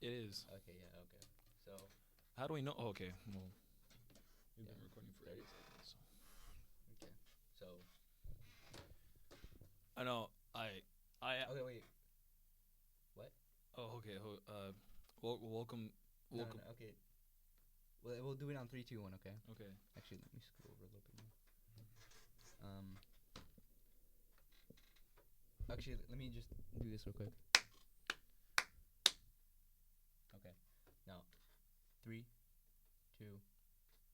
It is. Okay, yeah, okay. So, How do we know? Oh, okay. Well, we've yeah, been recording for 30 8 seconds. seconds. Okay. So, I know. I. okay, wait. What? Oh, okay. Welcome. No, no, Welcome. no, okay. We'll do it on 3, 2, 1, okay? Okay. Actually, let me scroll over a little bit more. Um, actually, let me just do this real quick. Okay. Now, 3, 2,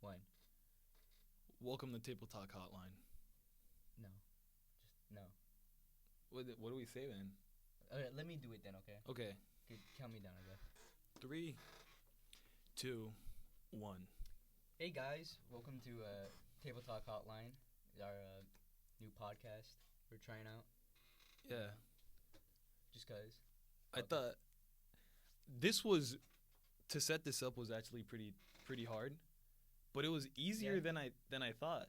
1. Welcome to Table Talk Hotline. No. Just, no. What do we say then? Okay, let me do it then, okay? Okay. Okay, count me down, I guess. 3, 2, 1. Hey guys, welcome to Table Talk Hotline, our new podcast we're trying out. Yeah. Just cause. I thought this was to set this up was actually pretty hard, but it was easier Yeah. than I thought.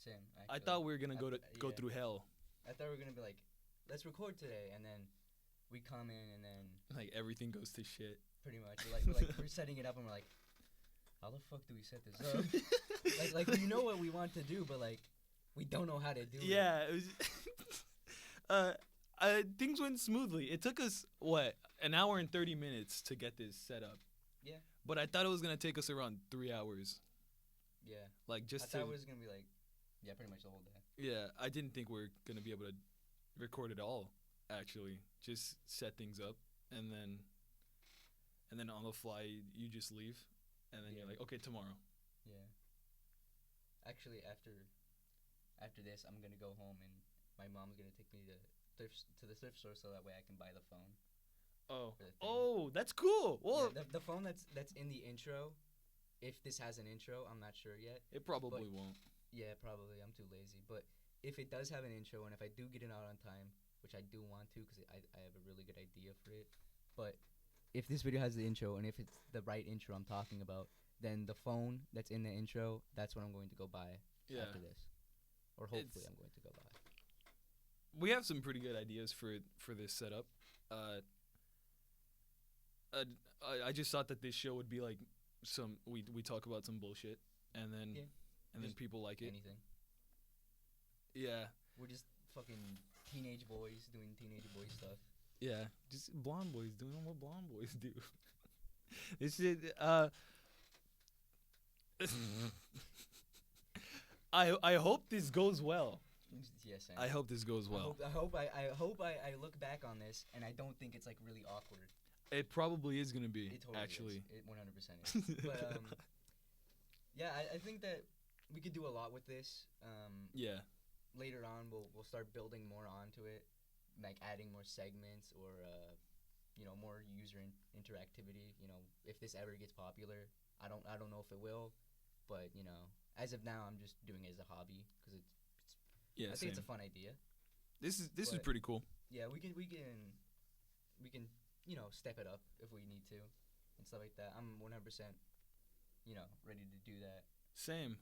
Same. I Actually. thought we were gonna go yeah. through hell. I thought we were gonna be like, let's record today, and then we come in, and then Like everything goes to shit. pretty much we're setting it up, and we're like, how the fuck do we set this up? like we know what we want to do, but like we don't know how to do it. Yeah, it was things went smoothly. It took us an hour and 30 minutes to get this set up. Yeah. But I thought it was gonna take us around 3 hours. Yeah. Like I thought it was gonna be like, yeah, pretty much the whole day. Yeah, I didn't think we were gonna be able to record it all. Actually, just set things up and then on the fly you just leave, and then Yeah. you're like, okay, tomorrow. Yeah. Actually, after this, I'm gonna go home, and my mom's gonna take me to the thrift store so that way I can buy the phone. Oh, For the thing. oh, that's cool. Well, Yeah, the phone that's in the intro. If this has an intro, I'm not sure yet. it probably won't. Yeah, probably. I'm too lazy. But if it does have an intro, and if I do get it out on time, which I do want to, because I have a really good idea for it. But if this video has the intro, and if it's the right intro I'm talking about, then the phone that's in the intro, that's what I'm going to go buy after this. Or hopefully I'm going to go buy. We have some pretty good ideas for this setup. I just thought that this show would be like we talk about some bullshit, and then people like it. Anything. Yeah. We're just fucking teenage boys doing teenage boy stuff. Yeah, just blonde boys doing what blonde boys do. This is I hope this goes well. Yes, I hope this goes well. I hope I look back on this and I don't think it's like really awkward. It probably is gonna be. It totally actually. is. It 100% is. But yeah, I think that we could do a lot with this. Yeah. Later on, we'll start building more onto it, like adding more segments or more user interactivity. If this ever gets popular, I don't know if it will, but as of now, I'm just doing it as a hobby because it's Yeah, I think same. it's a fun idea. This is pretty cool. Yeah, we can step it up if we need to and stuff like that. I'm 100% ready to do that. Same.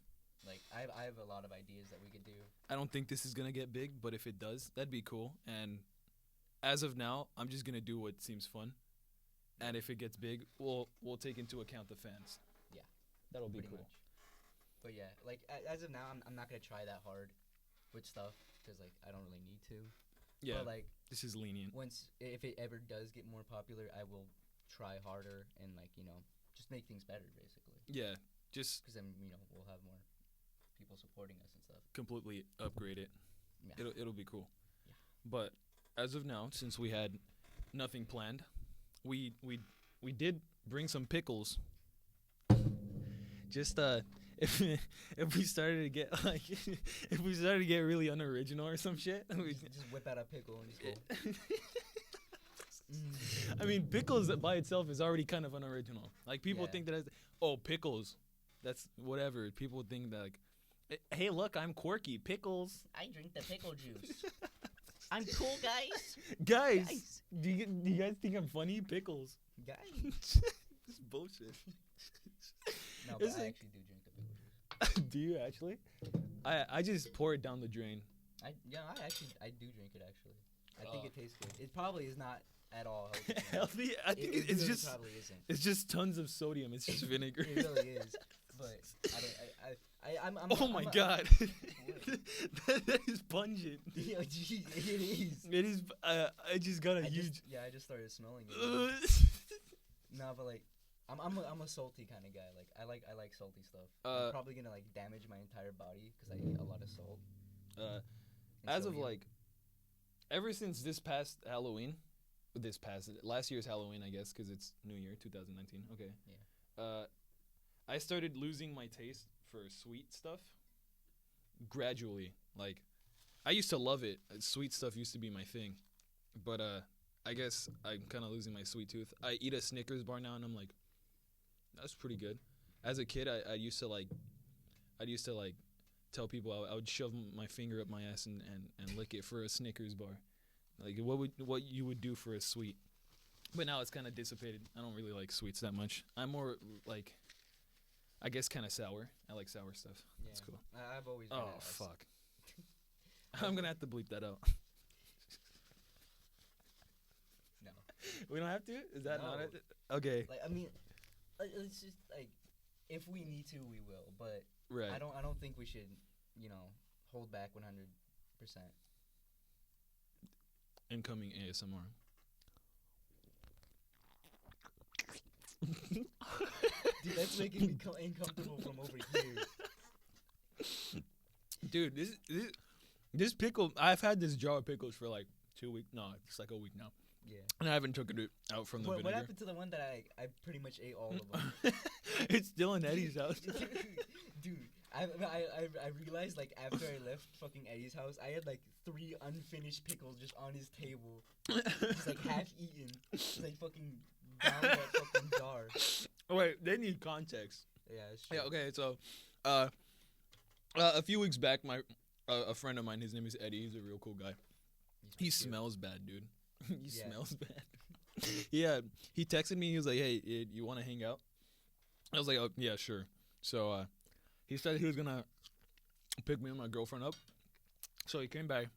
Like I have a lot of ideas that we could do. I don't think this is gonna get big, but if it does, that'd be cool. And as of now, I'm just gonna do what seems fun. And if it gets big, we'll take into account the fans. Yeah, that'll be pretty cool. much. But yeah, like as of now, I'm not gonna try that hard with stuff because like I don't really need to. Yeah, but, like this is lenient. if it ever does get more popular, I will try harder and just make things better basically. Yeah, just because then we'll have more people supporting us and stuff. Completely upgrade it. Yeah. It'll be cool. Yeah. But as of now, since we had nothing planned, we did bring some pickles. Just if we started to get really unoriginal or some shit, we just whip out a pickle and just go. I mean, pickles by itself is already kind of unoriginal. Like people think that pickles, that's whatever. People think that like, hey, look, I'm quirky. Pickles. I drink the pickle juice. I'm cool, guys. Guys. Do you guys think I'm funny? Pickles. Guys. This bullshit. No, but I actually do drink the pickle juice. Do you actually? I just pour it down the drain. I do drink it actually. I think it tastes good. It probably is not at all healthy. For me. Healthy? I think It it's really just probably isn't. it's just tons of sodium. It's just vinegar. It really is. But I'm Oh my I'm god, that is pungent. Yo, geez, it is. It is. I just got a huge. I just started smelling it. No, but like, I'm a salty kind of guy. Like, I like salty stuff. I'm probably gonna like damage my entire body because I eat a lot of salt. As of like, ever since this past Halloween, last year's Halloween, I guess, because it's New Year, 2019. Okay. Yeah. I started losing my taste for sweet stuff gradually. Like, I used to love it. Sweet stuff used to be my thing, but I guess I'm kind of losing my sweet tooth. I eat a Snickers bar now, and I'm like, that's pretty good. As a kid, I used to like tell people I would shove my finger up my ass and lick it for a Snickers bar. Like, what you would do for a sweet. But now it's kind of dissipated. I don't really like sweets that much. I'm more like, I guess, kind of sour. I like sour stuff. Yeah. That's cool. I've always been Oh, fuck. I'm going to have to bleep that out. No. We don't have to? Is that No. not it? Okay. Like, I mean, it's just like, if we need to, we will. But Right. I don't think we should, hold back 100%. Incoming ASMR. Dude, that's making me uncomfortable from over here. Dude, this pickle, I've had this jar of pickles for like 2 weeks. No, it's like a week now. Yeah. And I haven't taken it out from the What vinegar. happened to the one that I pretty much ate all of them? It's still in Eddie's house. Dude, I realized like after I left fucking Eddie's house, I had like 3 unfinished pickles just on his table, just like half eaten, just like fucking down that fucking jar. Wait, they need context. Yeah, it's true. Yeah, okay, so a few weeks back, a friend of mine, his name is Eddie, he's a real cool guy. He smells bad, dude. He smells bad. Yeah, he texted me, he was like, hey, you want to hang out? I was like, oh, yeah, sure. So he said he was going to pick me and my girlfriend up. So he came by,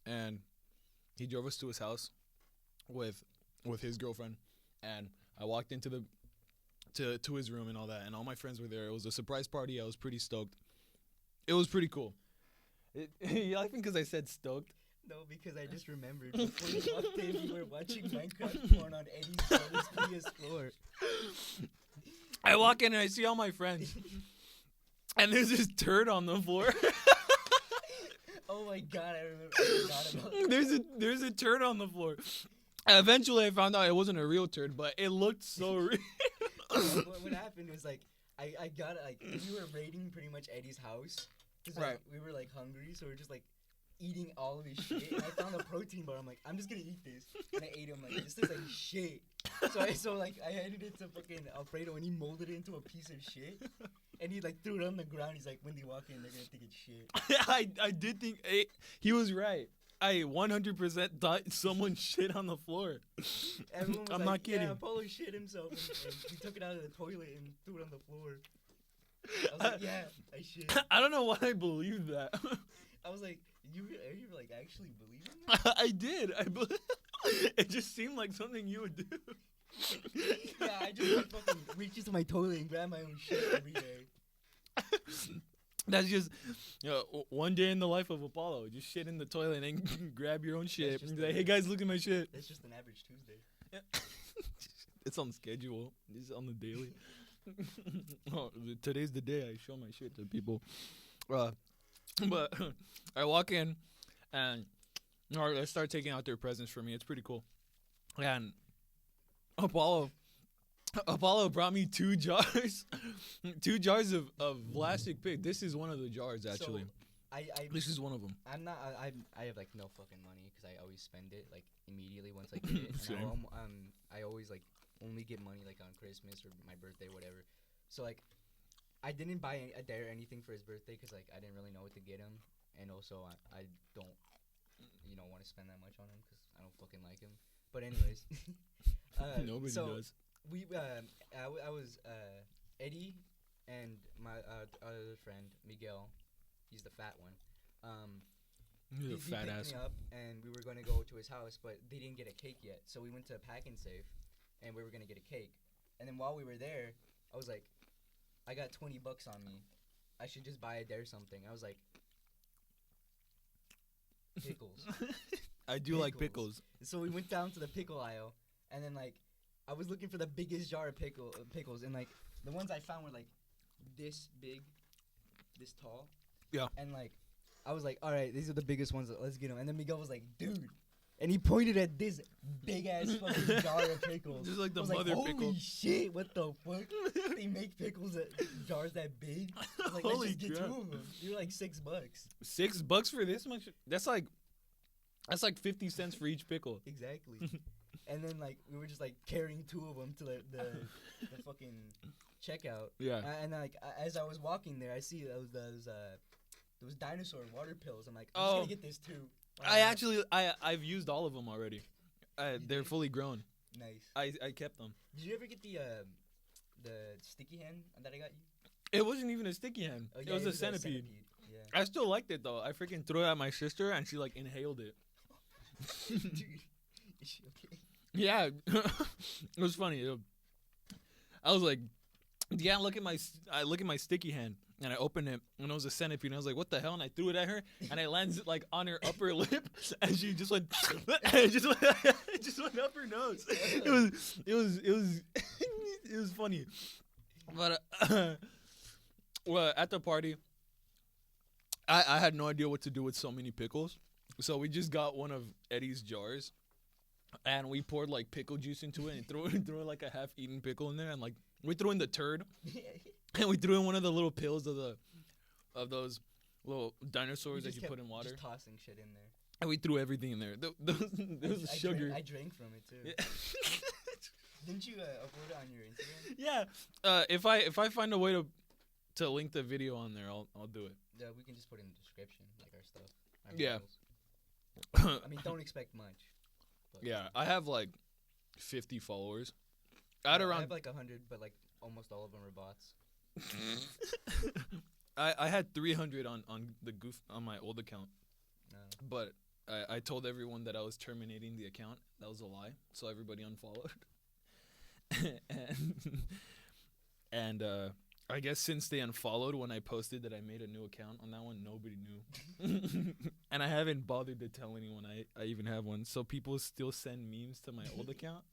and he drove us to his house with his girlfriend, and I walked into to his room and all that, and all my friends were there. It was a surprise party. I was pretty stoked. It was pretty cool. You laughing because I said stoked? No, because I just remembered before you walked in, you were watching Minecraft porn on Eddie's brother's PS floor. I walk in and I see all my friends, and there's this turd on the floor. Oh my god, I forgot about that. There's a turd on the floor. Eventually, I found out it wasn't a real turd, but it looked so real. What happened was like I got like we were raiding pretty much Eddie's house. Right. We were like hungry, so we are just like eating all of his shit. And I found a protein bar. I'm like, I'm just gonna eat this, and I ate him. Like, this tastes like shit. So I handed it to fucking Alfredo, and he molded it into a piece of shit. And he like threw it on the ground. He's like, when they walk in, they're gonna think it's shit. I did think he was right. I 100% thought someone shit on the floor. Everyone was I'm like, not kidding. Yeah, Polo shit himself, and he took it out of the toilet and threw it on the floor. I was like, yeah, I shit. I don't know why I believed that. I was like, you like actually believing that? I did. It just seemed like something you would do. Yeah, I just like, fucking reach into my toilet and grab my own shit every day. That's just one day in the life of Apollo. Just shit in the toilet and grab your own shit. And be like, hey guys, look at my shit. That's just an average Tuesday. Yeah. It's on schedule. It's on the daily. Oh, today's the day I show my shit to people. But I walk in and they start taking out their presents for me. It's pretty cool. And Apollo brought me 2 jars, 2 jars of plastic pig. This is one of the jars, actually. So this is one of them. I'm not. I have like no fucking money because I always spend it like immediately once I get it. And I always like only get money like on Christmas or my birthday, whatever. So like, I didn't buy Adair anything for his birthday because like I didn't really know what to get him, and also I don't want to spend that much on him because I don't fucking like him. But anyways, Nobody does. I was Eddie and my other friend Miguel, he's the fat one. He's a he fat picked ass. me up, and we were going to go to his house, but they didn't get a cake yet. So we went to Pack and Save, and we were going to get a cake. And then while we were there, I was like, I got $20 on me. I should just buy Adair something. I was like, pickles. I do like pickles. So we went down to the pickle aisle, and then like, I was looking for the biggest jar of pickles, and like the ones I found were like this big, this tall. Yeah. And like, I was like, all right, these are the biggest ones. Let's get them. And then Miguel was like, dude. And he pointed at this big ass fucking jar of pickles. Just like the I was mother like, pickle. Holy shit! What the fuck? They make pickles at jars that big. I was like, Holy let's just get crap. 2 of them. They were like $6. $6 for this much? That's like 50 cents for each pickle. Exactly. And then like we were just like carrying 2 of them to the fucking checkout. Yeah. And like as I was walking there, I see those dinosaur water pills. I'm like, I'm just gonna get this too. I've used all of them already. They're fully grown. Nice. I kept them. Did you ever get the sticky hand that I got you? It wasn't even a sticky hand. Oh, It was a centipede. Yeah. I still liked it though. I freaking threw it at my sister and she like inhaled it. Dude, is she okay? Yeah, it was funny. I was like, yeah, I look at my sticky hand and I opened it and it was a centipede and I was like, what the hell? And I threw it at her and it lands like on her upper lip and she just went, it just went up her nose. It was funny. But well, at the party, I had no idea what to do with so many pickles, so we just got one of Eddie's jars. And we poured like pickle juice into it and threw like a half-eaten pickle in there, and like we threw in the turd, and we threw in one of the little pills of those little dinosaurs that you put in water. Just tossing shit in there. And we threw everything in there. There was sugar. I drank from it too. Yeah. Didn't you upload it on your Instagram? Yeah. If I find a way to link the video on there, I'll do it. Yeah, we can just put it in the description, like our stuff. Our Yeah. videos. I mean, don't expect much. Yeah, I have like 50 followers. I I around have like 100, but like almost all of them are bots. I had 300 on the on my old account, No. but I told everyone that I was terminating the account. That was a lie, so everybody unfollowed. and I guess since they unfollowed when I posted that I made a new account on that one, nobody knew. And I haven't bothered to tell anyone I even have one. So people still send memes to my old account,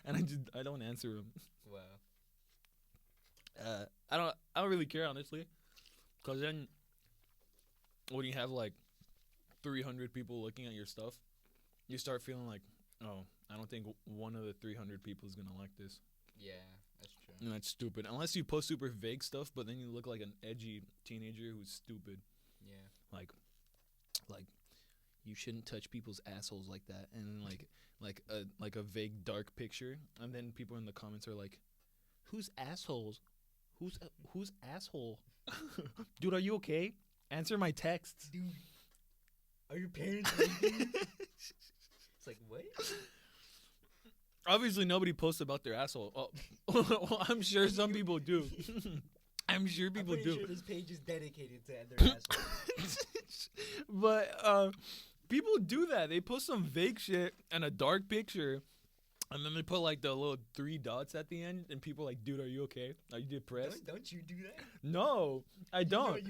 and I don't answer them. Wow. I don't really care, honestly, because then when you have like 300 people looking at your stuff, you start feeling like, oh, I don't think one of the 300 people is gonna like this. Yeah, that's true. And that's stupid. Unless you post super vague stuff, but then you look like an edgy teenager who's stupid. Yeah. Like you shouldn't touch people's assholes like that, and then like a vague dark picture, and then people in the comments are like, "Who's assholes? Who's asshole? Dude, are you okay? Answer my texts." Dude, are your parents leaving? It's like, what? Obviously, nobody posts about their asshole. Oh, well, I'm sure some people do. I'm sure people I'm do. sure this page is dedicated to their assholes. But people do that. They post some vague shit and a dark picture, and then they put like the little 3 dots at the end, and people are like, "Dude, are you okay? Are you depressed?" Don't you do that? No, I don't.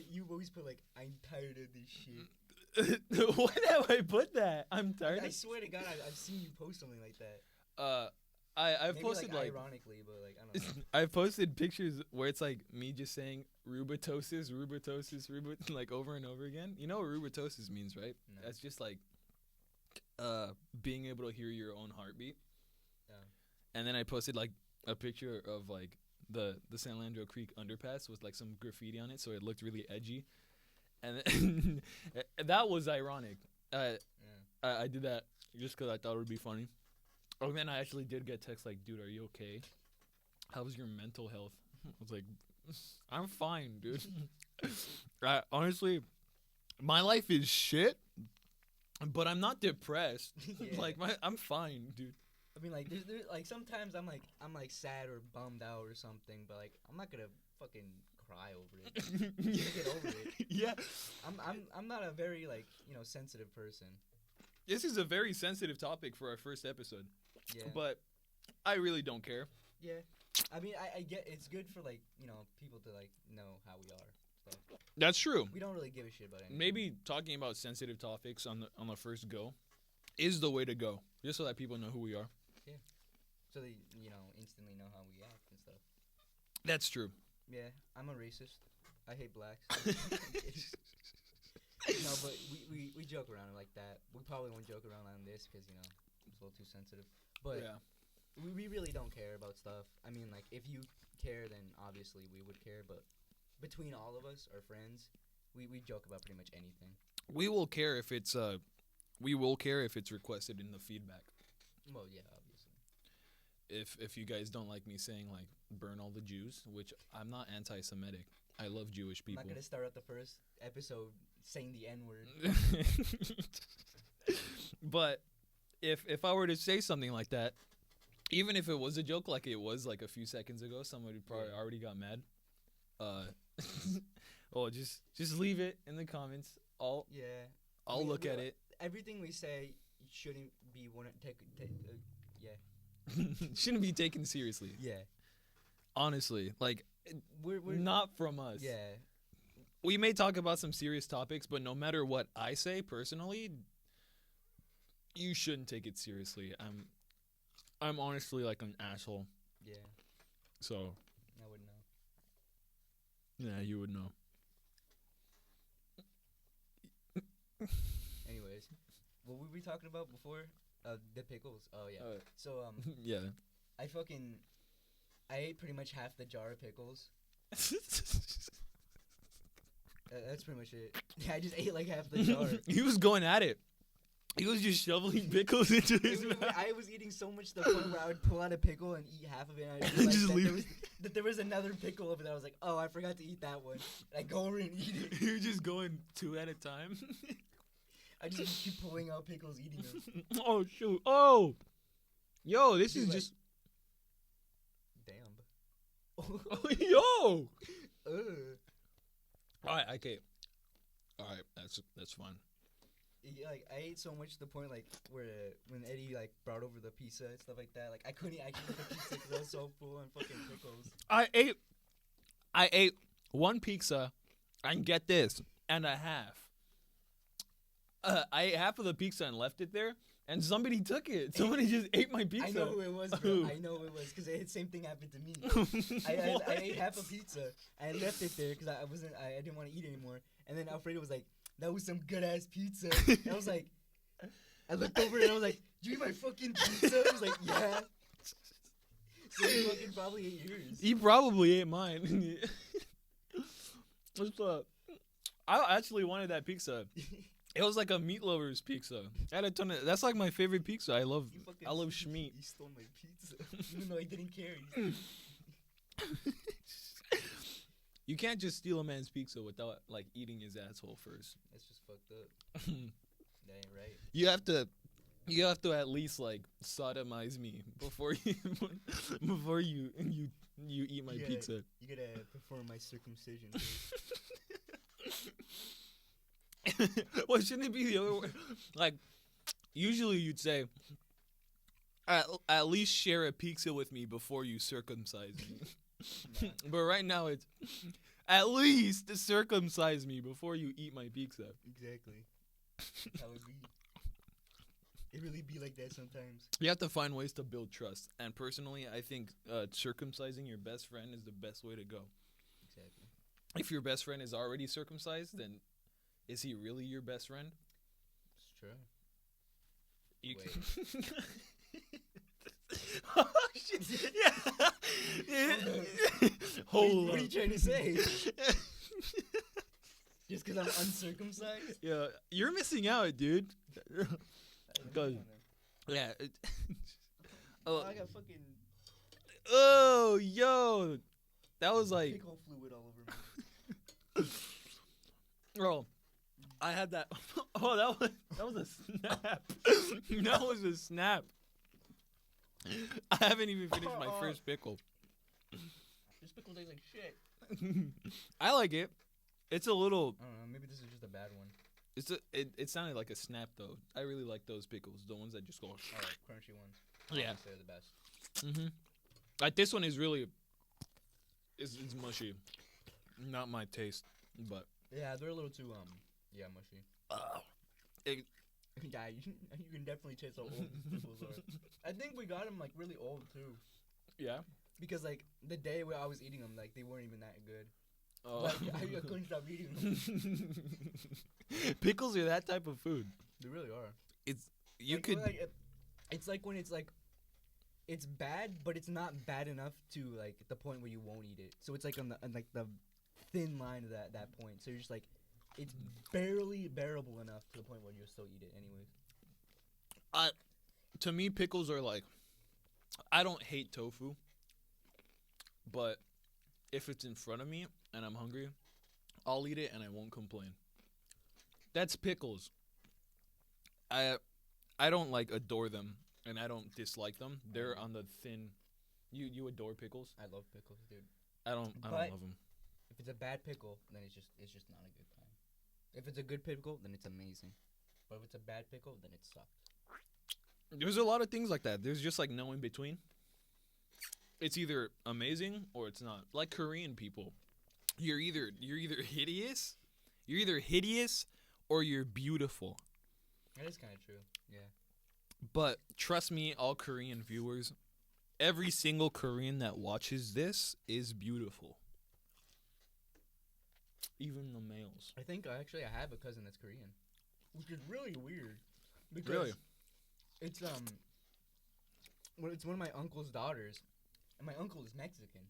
You always put like, I'm tired of this shit. Why have I put that? I'm tired. I swear to God, I've seen you post something like that. I've Maybe posted like ironically, but like I don't know. I've posted pictures where it's like me just saying rubatosis, like over and over again. You know what rubatosis means, right? No. That's just like being able to hear your own heartbeat. Yeah. And then I posted like a picture of like the San Leandro Creek underpass with like some graffiti on it, so it looked really edgy. And then that was ironic. I did that just because I thought it would be funny. Oh, then I actually did get text like, "Dude, are you okay? How's your mental health?" I was like, "I'm fine, dude." Honestly, my life is shit, but I'm not depressed. Yeah. Like I'm fine, dude. I mean, like, there's like sometimes I'm like sad or bummed out or something, but like I'm not gonna fucking cry over it. Just get over it. Yeah. I'm not a very like sensitive person. This is a very sensitive topic for our first episode. Yeah. But I really don't care. Yeah. I mean, I get it's good for like people to like know how we are. So That's true. we don't really give a shit about anything. Maybe talking about sensitive topics on the first go is the way to go, just so that people know who we are. So they instantly know how we act and stuff. That's true. Yeah, I'm a racist. I hate blacks. No, but we joke around like that. We probably won't joke around on this because it's a little too sensitive. But Yeah. we really don't care about stuff. I mean, like if you care, then obviously we would care. But between all of us, our friends, we joke about pretty much anything. We will care if it's requested in the feedback. Well, yeah, obviously. If you guys don't like me saying like burn all the Jews, which I'm not anti-Semitic. I love Jewish people. I'm not gonna start out the first episode saying the N-word. But if I were to say something like that, even if it was a joke like it was like a few seconds ago, somebody probably already got mad. Well, just leave it in the comments. I'll look at it. Everything we say shouldn't be Shouldn't be taken seriously. Yeah. Honestly, like We're not from us. Yeah. We may talk about some serious topics, but no matter what I say personally, you shouldn't take it seriously. I'm honestly like an asshole. Yeah. So I would know. yeah, you would know. Anyways, what were we talking about before? The pickles. Oh yeah. So Yeah. I ate pretty much half the jar of pickles. That's pretty much it. Yeah, I just ate like half the jar. He was going at it. He was just shoveling pickles into his mouth. I was eating so much to the point where I would pull out a pickle and eat half of it. And I realized Just leave that there was another pickle over there. I was like, oh, I forgot to eat that one. And I go over and eat it. You're just going 2 at a time. I just keep pulling out pickles, eating them. Oh shoot! Oh, yo, this is Like, just. Damn. Oh, yo. Ugh. All right, okay. All right, that's fine. Yeah, like I ate so much to the point like where when Eddie like brought over the pizza and stuff like that, like I couldn't actually eat the pizza because I was so full on fucking pickles. I ate one pizza, and get this, and a half. I ate half of the pizza and left it there, and somebody took it. Somebody just ate my pizza. I know who it was, bro. I know who it was because the same thing happened to me. I ate half a pizza. I left it there because I didn't want to eat anymore. And then Alfredo was like, "That was some good ass pizza." And I was like, I looked over and I was like, "Did you eat my fucking pizza?" He was like, "Yeah." So he fucking probably ate yours. He probably ate mine. What's up? I actually wanted that pizza. It was like a meat lover's pizza. I had a ton of. That's like my favorite pizza. I love Schmeat. He stole my pizza, even though I didn't care. You can't just steal a man's pizza without like eating his asshole first. That's just fucked up. That ain't right. You have to at least like sodomize me before you eat my pizza. You gotta perform my circumcision first. Well, shouldn't it be the other way? Like, usually you'd say, at least share a pizza with me before you circumcise me. Nah. But right now it's, at least circumcise me before you eat my pizza. Exactly. That would be. It really be like that sometimes. You have to find ways to build trust. And personally, I think circumcising your best friend is the best way to go. Exactly. If your best friend is already circumcised, then is he really your best friend? It's true. You Wait. Oh, shit. Yeah. Hold What are on. you trying to say? Just because I'm uncircumcised? Yeah, you're missing out, dude. Cause, yeah. Oh, I got fucking Oh, yo, that was like, pickle fluid all over me. bro. I had that. Oh, that was a snap. That was a snap. I haven't even finished my first pickle. This pickle tastes like shit. I like it. It's a little. I don't know. Maybe this is just a bad one. It sounded like a snap though. I really like those pickles, the ones that just go. Oh, like crunchy ones. Yeah. They're the best. Mhm. Like this one is really. It's mushy, not my taste, but. Yeah, they're a little too mushy. It, Yeah, you can definitely taste how old these pickles are. I think we got them like really old too, yeah. because like the day where I was eating them, like they weren't even that good. Oh. Like I couldn't stop eating them. Pickles are that type of food. They really are. You like, could. It's like when it's like, it's bad, but it's not bad enough to like the point where you won't eat it. So it's like on the thin line of that point. So you're just like, it's barely bearable enough to the point where you'll still eat it anyways. To me, pickles are like. I don't hate tofu, but if it's in front of me and I'm hungry, I'll eat it and I won't complain. That's pickles. I don't like adore them and I don't dislike them. They're on the thin. You adore pickles? I love pickles, dude. I don't love them. If it's a bad pickle, then it's just not a good time. If it's a good pickle, then it's amazing. But if it's a bad pickle, then it sucks. There's a lot of things like that. There's just like no in between. It's either amazing or it's not. Like Korean people, you're either hideous, or you're beautiful. That is kind of true. Yeah. But trust me, all Korean viewers, every single Korean that watches this is beautiful. Even the males. I think I have a cousin that's Korean, which is really weird. Because Really? It's it's one of my uncle's daughters, and my uncle is Mexican.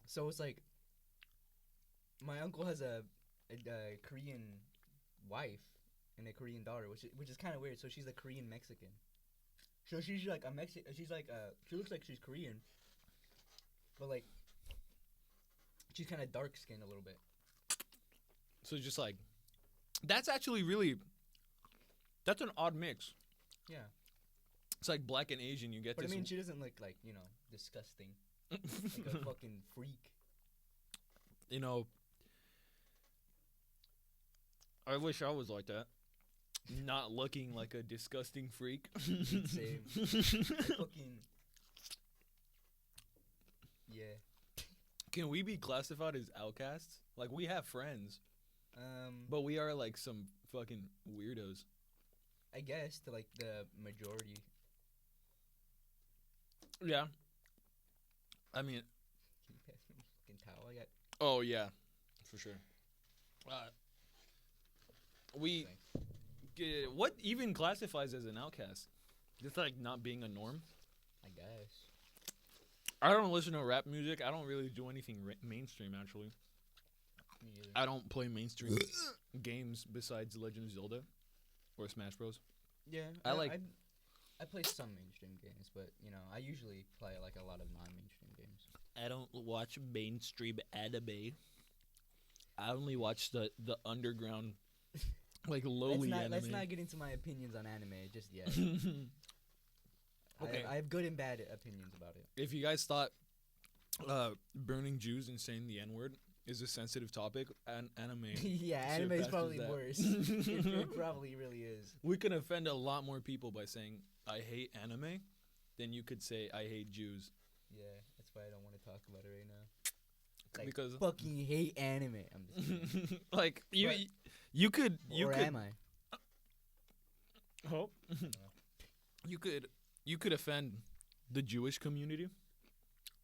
So it's like my uncle has a Korean wife and a Korean daughter, which is kind of weird. So she's a Korean Mexican. So she's like a Mexican. She's like she looks like she's Korean, but like she's kind of dark skinned a little bit. So just like, that's actually really. That's an odd mix. Yeah. It's like black and Asian. You get But this. I mean, she doesn't look like, disgusting. Like a fucking freak. You know, I wish I was like that. Not looking like a disgusting freak. Same. I fucking. Yeah. Can we be classified as outcasts? Like, we have friends. But we are like some fucking weirdos. I guess to like the majority. Yeah. I mean. Can you pass me a fucking towel? I got. Oh yeah, for sure. What even classifies as an outcast? Just like not being a norm. I guess. I don't listen to rap music. I don't really do anything mainstream actually. Me either. I don't play mainstream games besides Legend of Zelda or Smash Bros. Yeah, I play some mainstream games, but I usually play like a lot of non-mainstream games. I don't watch mainstream anime. I only watch the underground, like lowly anime. Let's not get into my opinions on anime just yet. Okay. I have good and bad opinions about it. If you guys thought burning Jews and saying the N-word is a sensitive topic, anime. Yeah, anime is probably worse. It probably really is. We can offend a lot more people by saying I hate anime than you could say I hate Jews. Yeah, that's why I don't want to talk about it right now. Like, because fucking hate anime. I'm just kidding. like you could am I? Oh. You could offend the Jewish community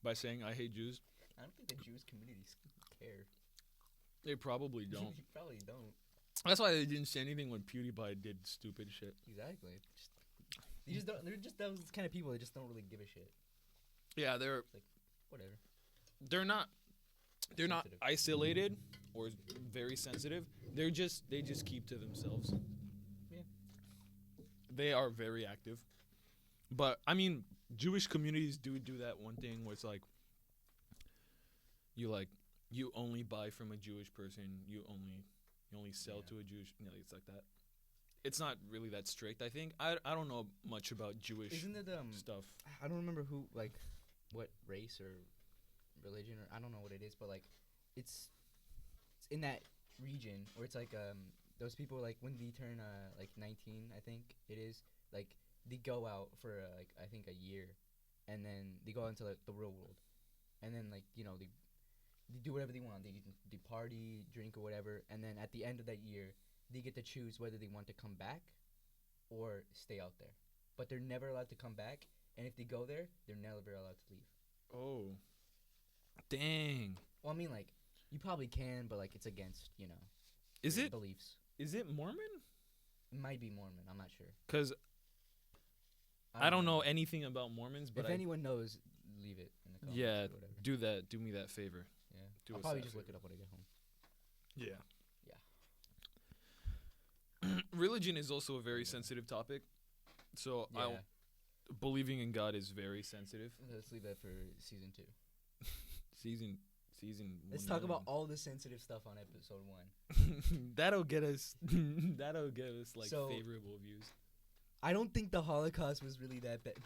by saying I hate Jews. I don't think the Jewish community care. They probably don't. You probably don't. That's why they didn't say anything when PewDiePie did stupid shit. Exactly. They just don't. They're just those kind of people that just don't really give a shit. Yeah, they're like whatever. They're not Sensitive. isolated or very sensitive. They just keep to themselves. Yeah. They are very active. But I mean, Jewish communities do that one thing where it's like you only buy from a Jewish person, you only sell to a Jewish, it's like that. It's not really that strict, I think. I don't know much about Jewish Isn't it stuff. I don't remember what race or religion, or I don't know what it is, but like it's in that region where it's like those people like when they turn like 19, I think it is, like they go out for like I think a year, and then they go out into like the real world, and then like they do whatever they want. They party, drink or whatever, and then at the end of that year, they get to choose whether they want to come back or stay out there. But they're never allowed to come back, and if they go there, they're never allowed to leave. Oh, dang. Well, I mean, like you probably can, but like it's against Is it beliefs. is it Mormon? It might be Mormon. I'm not sure. Because I don't know anything about Mormons, but if anyone knows, leave it in the comments. yeah, or whatever. do that. Do me that favor. Yeah, Do I'll us probably that just look favor. it up when I get home. Yeah. Religion is also a very sensitive topic. So Yeah. believing in God is very sensitive. Let's leave that for season 2. Season. Let's talk about all the sensitive stuff on episode 1. That'll get us. That'll get us like So- favorable views. I don't think the Holocaust was really that bad.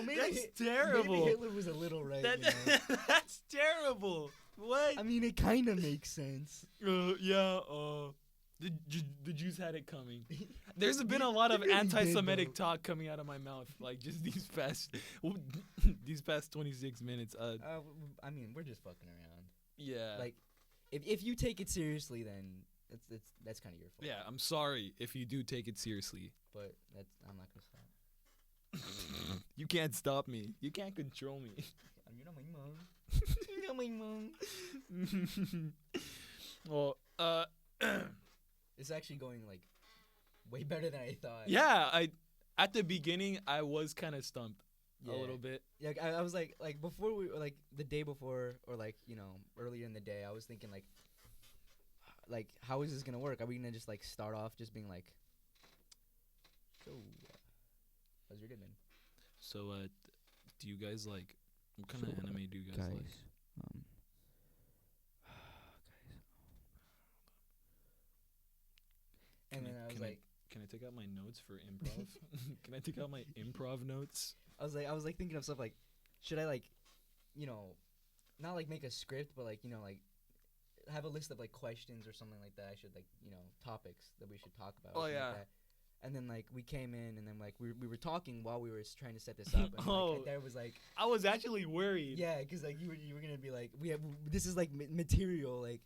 Maybe That's terrible. Maybe Hitler was a little right. That's terrible. What? I mean, it kind of makes sense. Yeah. The Jews had it coming. There's been a lot of They really did, anti-Semitic though. talk coming out of my mouth, like just these past 26 minutes. I mean, we're just fucking around. Yeah. Like, if you take it seriously, then that's kind of your fault. Yeah. I'm sorry if you do take it seriously. But I'm not gonna stop. You can't stop me. You can't control me. You're not my mom. You're not my mom. Well, It's actually going like way better than I thought. yeah. At the beginning I was kind of stumped a little bit. Yeah, I was like before we like the day before or like earlier in the day, I was thinking like how is this gonna work? Are we gonna just like start off just being like, so how's your day been? So do you guys like what kind of anime do you guys like? And then I was like, Can I take out my notes for improv? Can I take out my improv notes? I was like thinking of stuff like, should I like, not like make a script, but like like have a list of like questions or something like that. I should like topics that we should talk about. or Oh, something yeah. Like that. And then like we came in and then like we were talking while we were trying to set this up. And Oh. like, Adair was like, I was actually worried. yeah, because like you were gonna be like, this is like material like.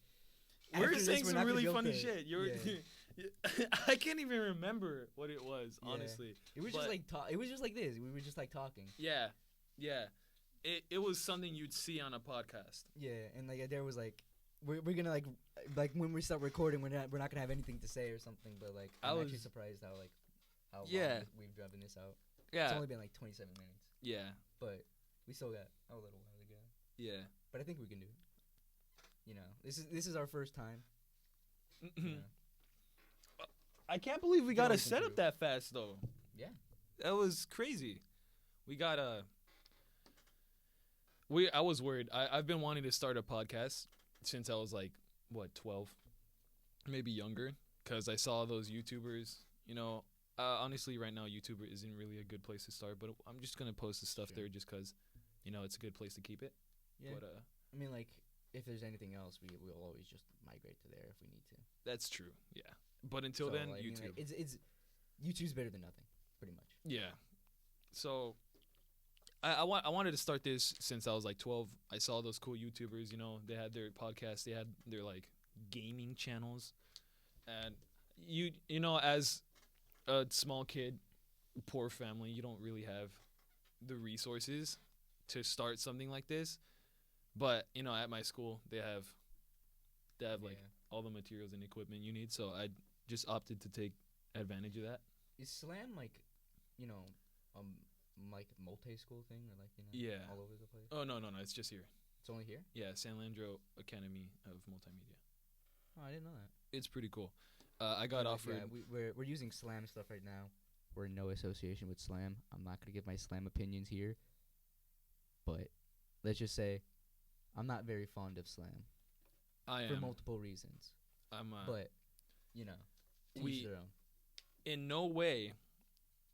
We're after this, saying we're some not gonna really be able funny to- shit. You're yeah. I can't even remember what it was, Yeah. honestly. It was But- just like it was just like this. We were just like talking. Yeah. It was something you'd see on a podcast. Yeah, and like Adair was like, we're gonna like when we start recording, we're not gonna have anything to say or something. But like I I'm actually was- surprised how Yeah. long we've driven this out. It's Yeah. only been like 27 minutes, Yeah. but we still got a little while to go. Yeah. But I think we can do it. This is our first time. Yeah. I can't believe we got a always setup improve. that fast though. Yeah. That was crazy. We got I was worried. I've been wanting to start a podcast since I was like 12, maybe younger, because I saw those YouTubers. Honestly, right now YouTuber isn't really a good place to start, but I'm just gonna post the stuff Sure. there just because, it's a good place to keep it. Yeah. But I mean, like if there's anything else, we'll always just migrate to there if we need to. that's true. Yeah. But until So, then, like, I mean, YouTube. like, it's YouTube's better than nothing, pretty much. Yeah. So I wanted to start this since I was like 12. I saw those cool YouTubers, they had their podcasts, they had their like gaming channels. And as a small kid, poor family, you don't really have the resources to start something like this. But, at my school, they have like all the materials and equipment you need, so I just opted to take advantage of that. Is Slam like like multi-school thing or like Yeah. all over the place? Oh no, it's just here. It's only here? Yeah, San Leandro Academy of Multimedia. Oh, I didn't know that. It's pretty cool. I got offered. Yeah, we're using Slam stuff right now. We're in no association with Slam. I'm not gonna give my Slam opinions here, but let's just say I'm not very fond of Slam I for am. multiple reasons. I'm. But to we- each their own. In no way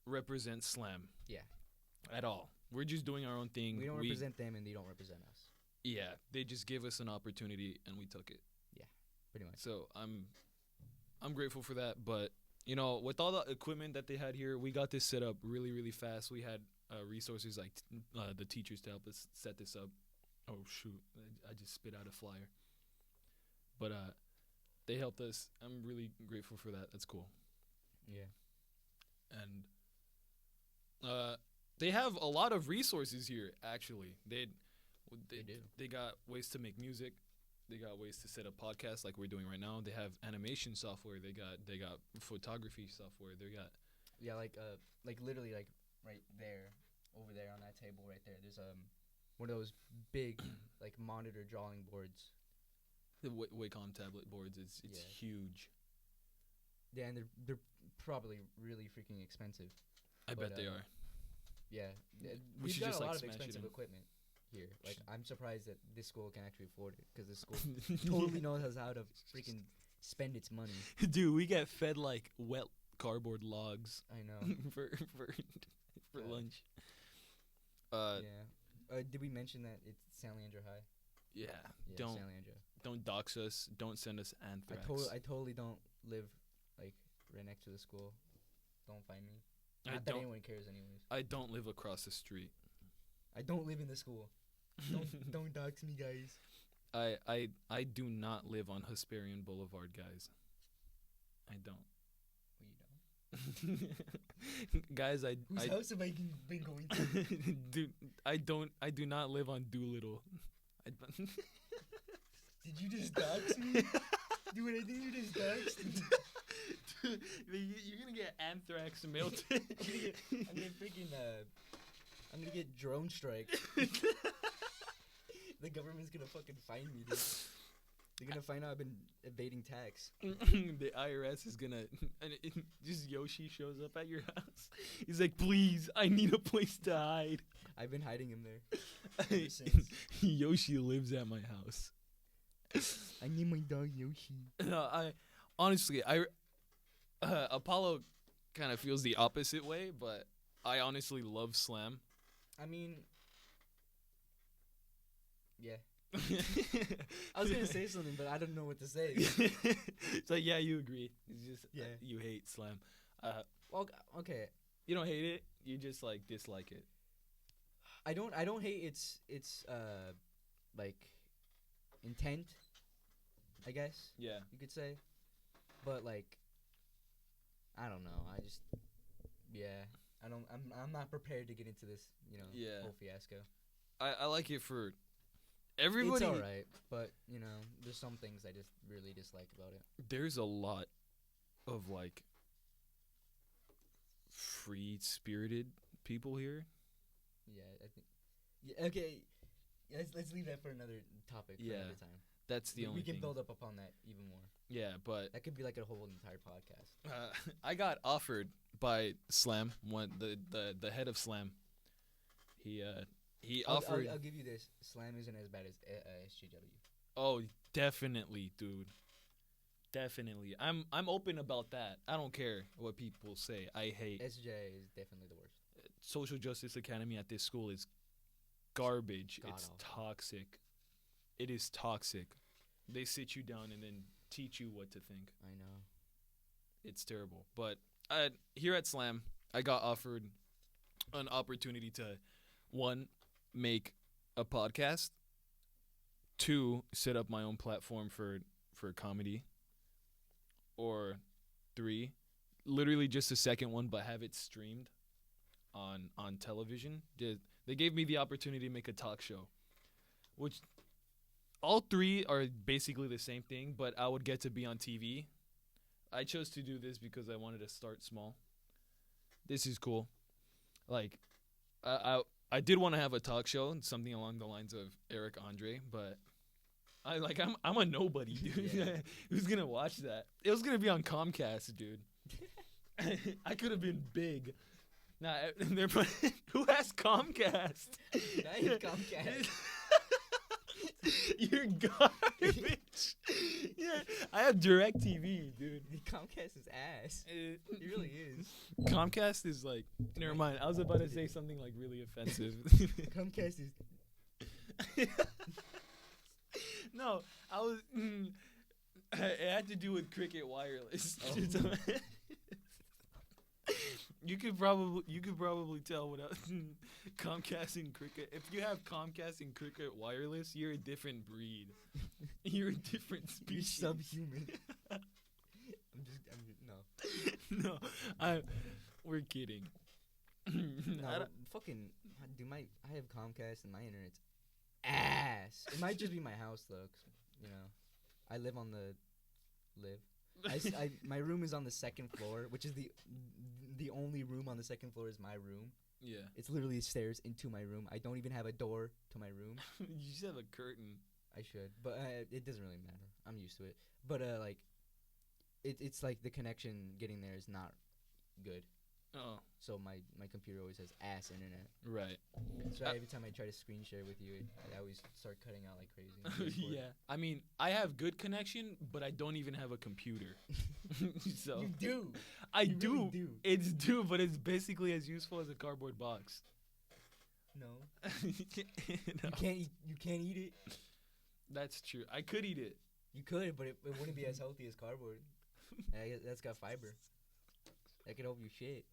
represent Slam. Yeah, At all. We're just doing our own thing. we don't represent them, and they don't represent us. Yeah, they just gave us an opportunity and we took it. Pretty much. So I'm grateful for that. But you know, with all the equipment that they had here, we got this set up really really fast. We had resources like the teachers to help us set this up. Oh shoot, I just spit out a flyer. But they helped us. I'm really grateful for that. That's cool. Yeah. And they have a lot of resources here. Actually, They do. They got ways to make music. They got ways to set up podcasts like we're doing right now. They have animation software. They got photography software. They got Yeah, like literally like right there, over there on that table right there. There's one of those big like monitor drawing boards. the Wacom tablet boards. It's Yeah. huge. Yeah, and they're probably really freaking expensive. I But, bet they are. Yeah, We we've should got just, a like, lot of smash it expensive in. equipment here. Like, I'm surprised that this school can actually afford it because this school totally knows how to freaking spend its money. Dude, we get fed like wet cardboard logs I know. for Uh, lunch. Yeah. Did we mention that it's San Leandro High? Yeah. Yeah, Don't San Leandro. don't dox us. Don't send us anthrax. I totally don't live like right next to the school. Don't find me. I Not that don't. anyone cares, anyways. I don't live across the street. I don't live in the school. Don't dox me, guys. I do not live on Hesperian Boulevard, guys. I don't. Well, you don't. Guys, Whose house have I been going to? dude, I do not live on Doolittle. I don't- Did you just dox me? Dude, I think you just doxed me. Dude, you're gonna get anthrax mailed. I'm gonna get drone strike. The government's gonna fucking find me, dude. They're gonna find out I've been evading tax. The IRS is gonna, and just Yoshi shows up at your house. He's like, "Please, I need a place to hide." I've been hiding him there ever since. Yoshi lives at my house. I need my dog Yoshi. No, honestly, Apollo kind of feels the opposite way, but I honestly love Slam. I mean, yeah. I was gonna say something, but I don't know what to say. It's like, yeah, you agree. It's just Yeah. you hate Slam. Well, okay. You don't hate it. You just like dislike it. I don't hate its like intent, I guess Yeah. you could say, but like I don't know. I'm not prepared to get into this, Yeah. whole fiasco. I like it for everybody. It's alright, but there's some things I just really dislike about it. There's a lot of like free spirited people here. Yeah, I think. Yeah, okay. Let's leave that for another topic for Yeah. another time. That's the only We can thing. build up upon that even more. Yeah, but That could be like a whole entire podcast. I got offered by Slam, the head of Slam. He offered. I'll give you this. Slam isn't as bad as SGW. Oh, definitely, dude. Definitely. I'm open about that. I don't care what people say. I hate SJ is definitely the worst. Social Justice Academy at this school is garbage. It's God-awful. toxic. It is toxic. They sit you down and then teach you what to think. I know. It's terrible. But here at Slam, I got offered an opportunity to, one, make a podcast, two, set up my own platform for comedy, or three, literally just a second one, but have it streamed on television. They gave me the opportunity to make a talk show, which all three are basically the same thing, but I would get to be on TV. I chose to do this because I wanted to start small. This is cool. Like, I did want to have a talk show, something along the lines of Eric Andre, but I'm a nobody, dude. Yeah. Who's gonna watch that? It was gonna be on Comcast, dude. I could have been big. Nah, who has Comcast? I hate Comcast. You're garbage. Yeah, I have DirecTV, dude. Comcast is ass. It really is. Comcast is like. Never mind. I was about to say something like really offensive. Comcast is. No, I was. It had to do with Cricket Wireless. Oh. You could probably tell without Comcast and Cricket. If you have Comcast and Cricket Wireless, you're a different breed. You're a different You're species. subhuman. No. No, we're kidding. No, but fucking, dude, I have Comcast and my internet's ass. It might just be my house though, 'cause, you know, I live on the my room is on the second floor, which is the only room on the second floor is my room. Yeah. It's literally stairs into my room. I don't even have a door to my room. You just have a curtain. I should, but it doesn't really matter. I'm used to it. But like, it's like the connection getting there is not good. Oh. So my computer always has ass internet. Right. So every time I try to screen share with you, I always start cutting out like crazy. Yeah. I mean, I have good connection, but I don't even have a computer. So You do. I You do. really do. It's do, but it's basically as useful as a cardboard box. No. No. You can't eat it. That's true. I could eat it. You could, but it wouldn't be as healthy as cardboard. That's got fiber. That could help you shit.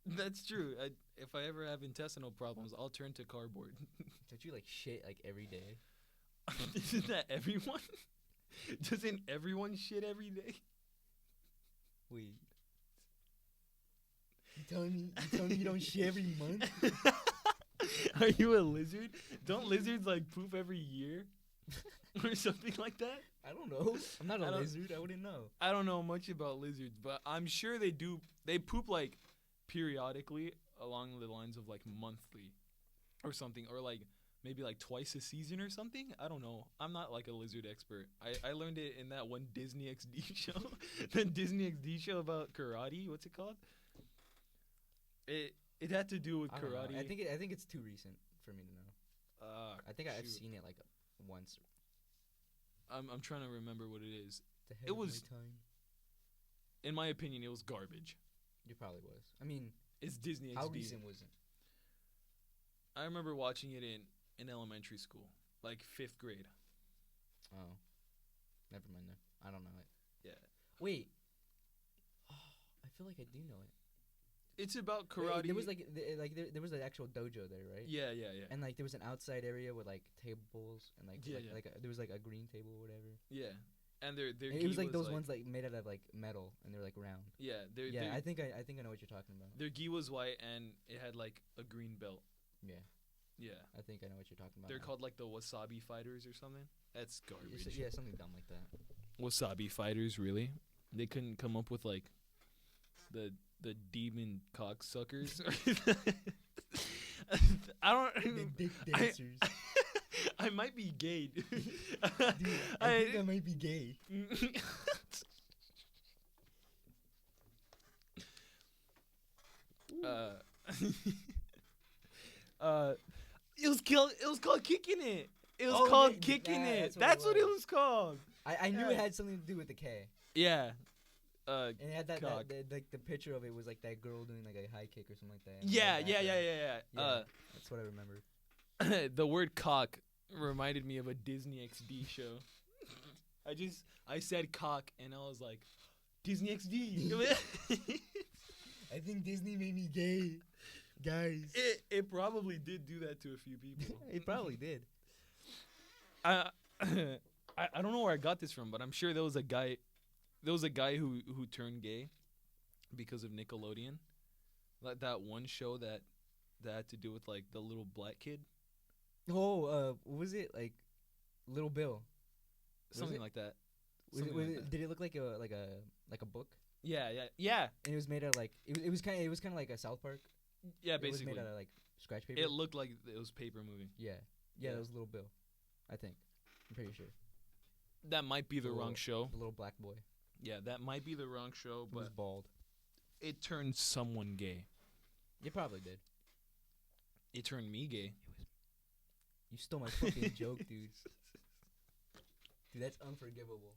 That's true. If I ever have intestinal problems, I'll turn to cardboard. Don't you like shit like every day? Isn't that everyone? Doesn't everyone shit every day? Wait. You telling me you don't shit every month? Are you a lizard? Don't lizards like poop every year? Or something like that? I don't know. I'm not a lizard. I wouldn't know. I don't know much about lizards, but I'm sure they do. They poop like periodically along the lines of like monthly or something, or like maybe like twice a season or something. I don't know. I'm not like a lizard expert. I learned it in that one Disney XD show. That Disney XD show about karate. What's it called? It had to do with I don't know. karate. I think it's too recent for me to know. I think I've shoot. seen it like once. I'm trying to remember what it is. The head It of was- my time. In my opinion, it was garbage. It probably was. I mean, It's Disney XD. how recent was it? I remember watching it in elementary school, like 5th grade. Oh, never mind then. I don't know it. Yeah. Wait. Oh, I feel like I do know it. It's about Wait, karate. there was there was an actual dojo there, right? Yeah. And like there was an outside area with like tables and like Yeah, like, yeah. there was like a green table or whatever. Yeah. And their And it was like those ones like made out of like metal and they're like round. Yeah, I think I know what you're talking about. their gi was white and it had like a green belt. Yeah, Yeah. I think I know what you're talking about. They're now. called like the wasabi fighters or something. That's garbage. Yeah, something dumb like that. Wasabi fighters, really? They couldn't come up with like the demon cocksuckers. I don't. The dick I- dancers. I might be gay. Dude. Dude, I think I might be gay. uh, it was called kicking it. It was Oh, called yeah, kicking yeah, it. that's what it That's what it was. was called. I knew Yeah. it had something to do with the K. Yeah. And it had that Cock. like the picture of it was like that girl doing like a high kick or something like that. Yeah. Yeah, that's what I remember. The word cock reminded me of a Disney XD show. I said cock and I was like, Disney XD. I think Disney made me gay, guys. It probably did do that to a few people. It probably did. I don't know where I got this from, but I'm sure there was a guy who turned gay because of Nickelodeon. Like that one show that had to do with like the little black kid. Oh, what was it like? Little Bill. Something it? like that. Was Something it, like that. Did it look like a book? Yeah. And it was made out of like it was kind of like a South Park. Yeah, It was basically. made out of like scratch paper. It looked like it was paper moving. Yeah, Yeah. that was Little Bill. I think. I'm pretty sure. That might be the The wrong little- show. The little black boy Yeah, that might be the wrong show, who was but bald. it turned someone gay. You probably did. It turned me gay. You stole my fucking joke, dude. Dude, that's unforgivable.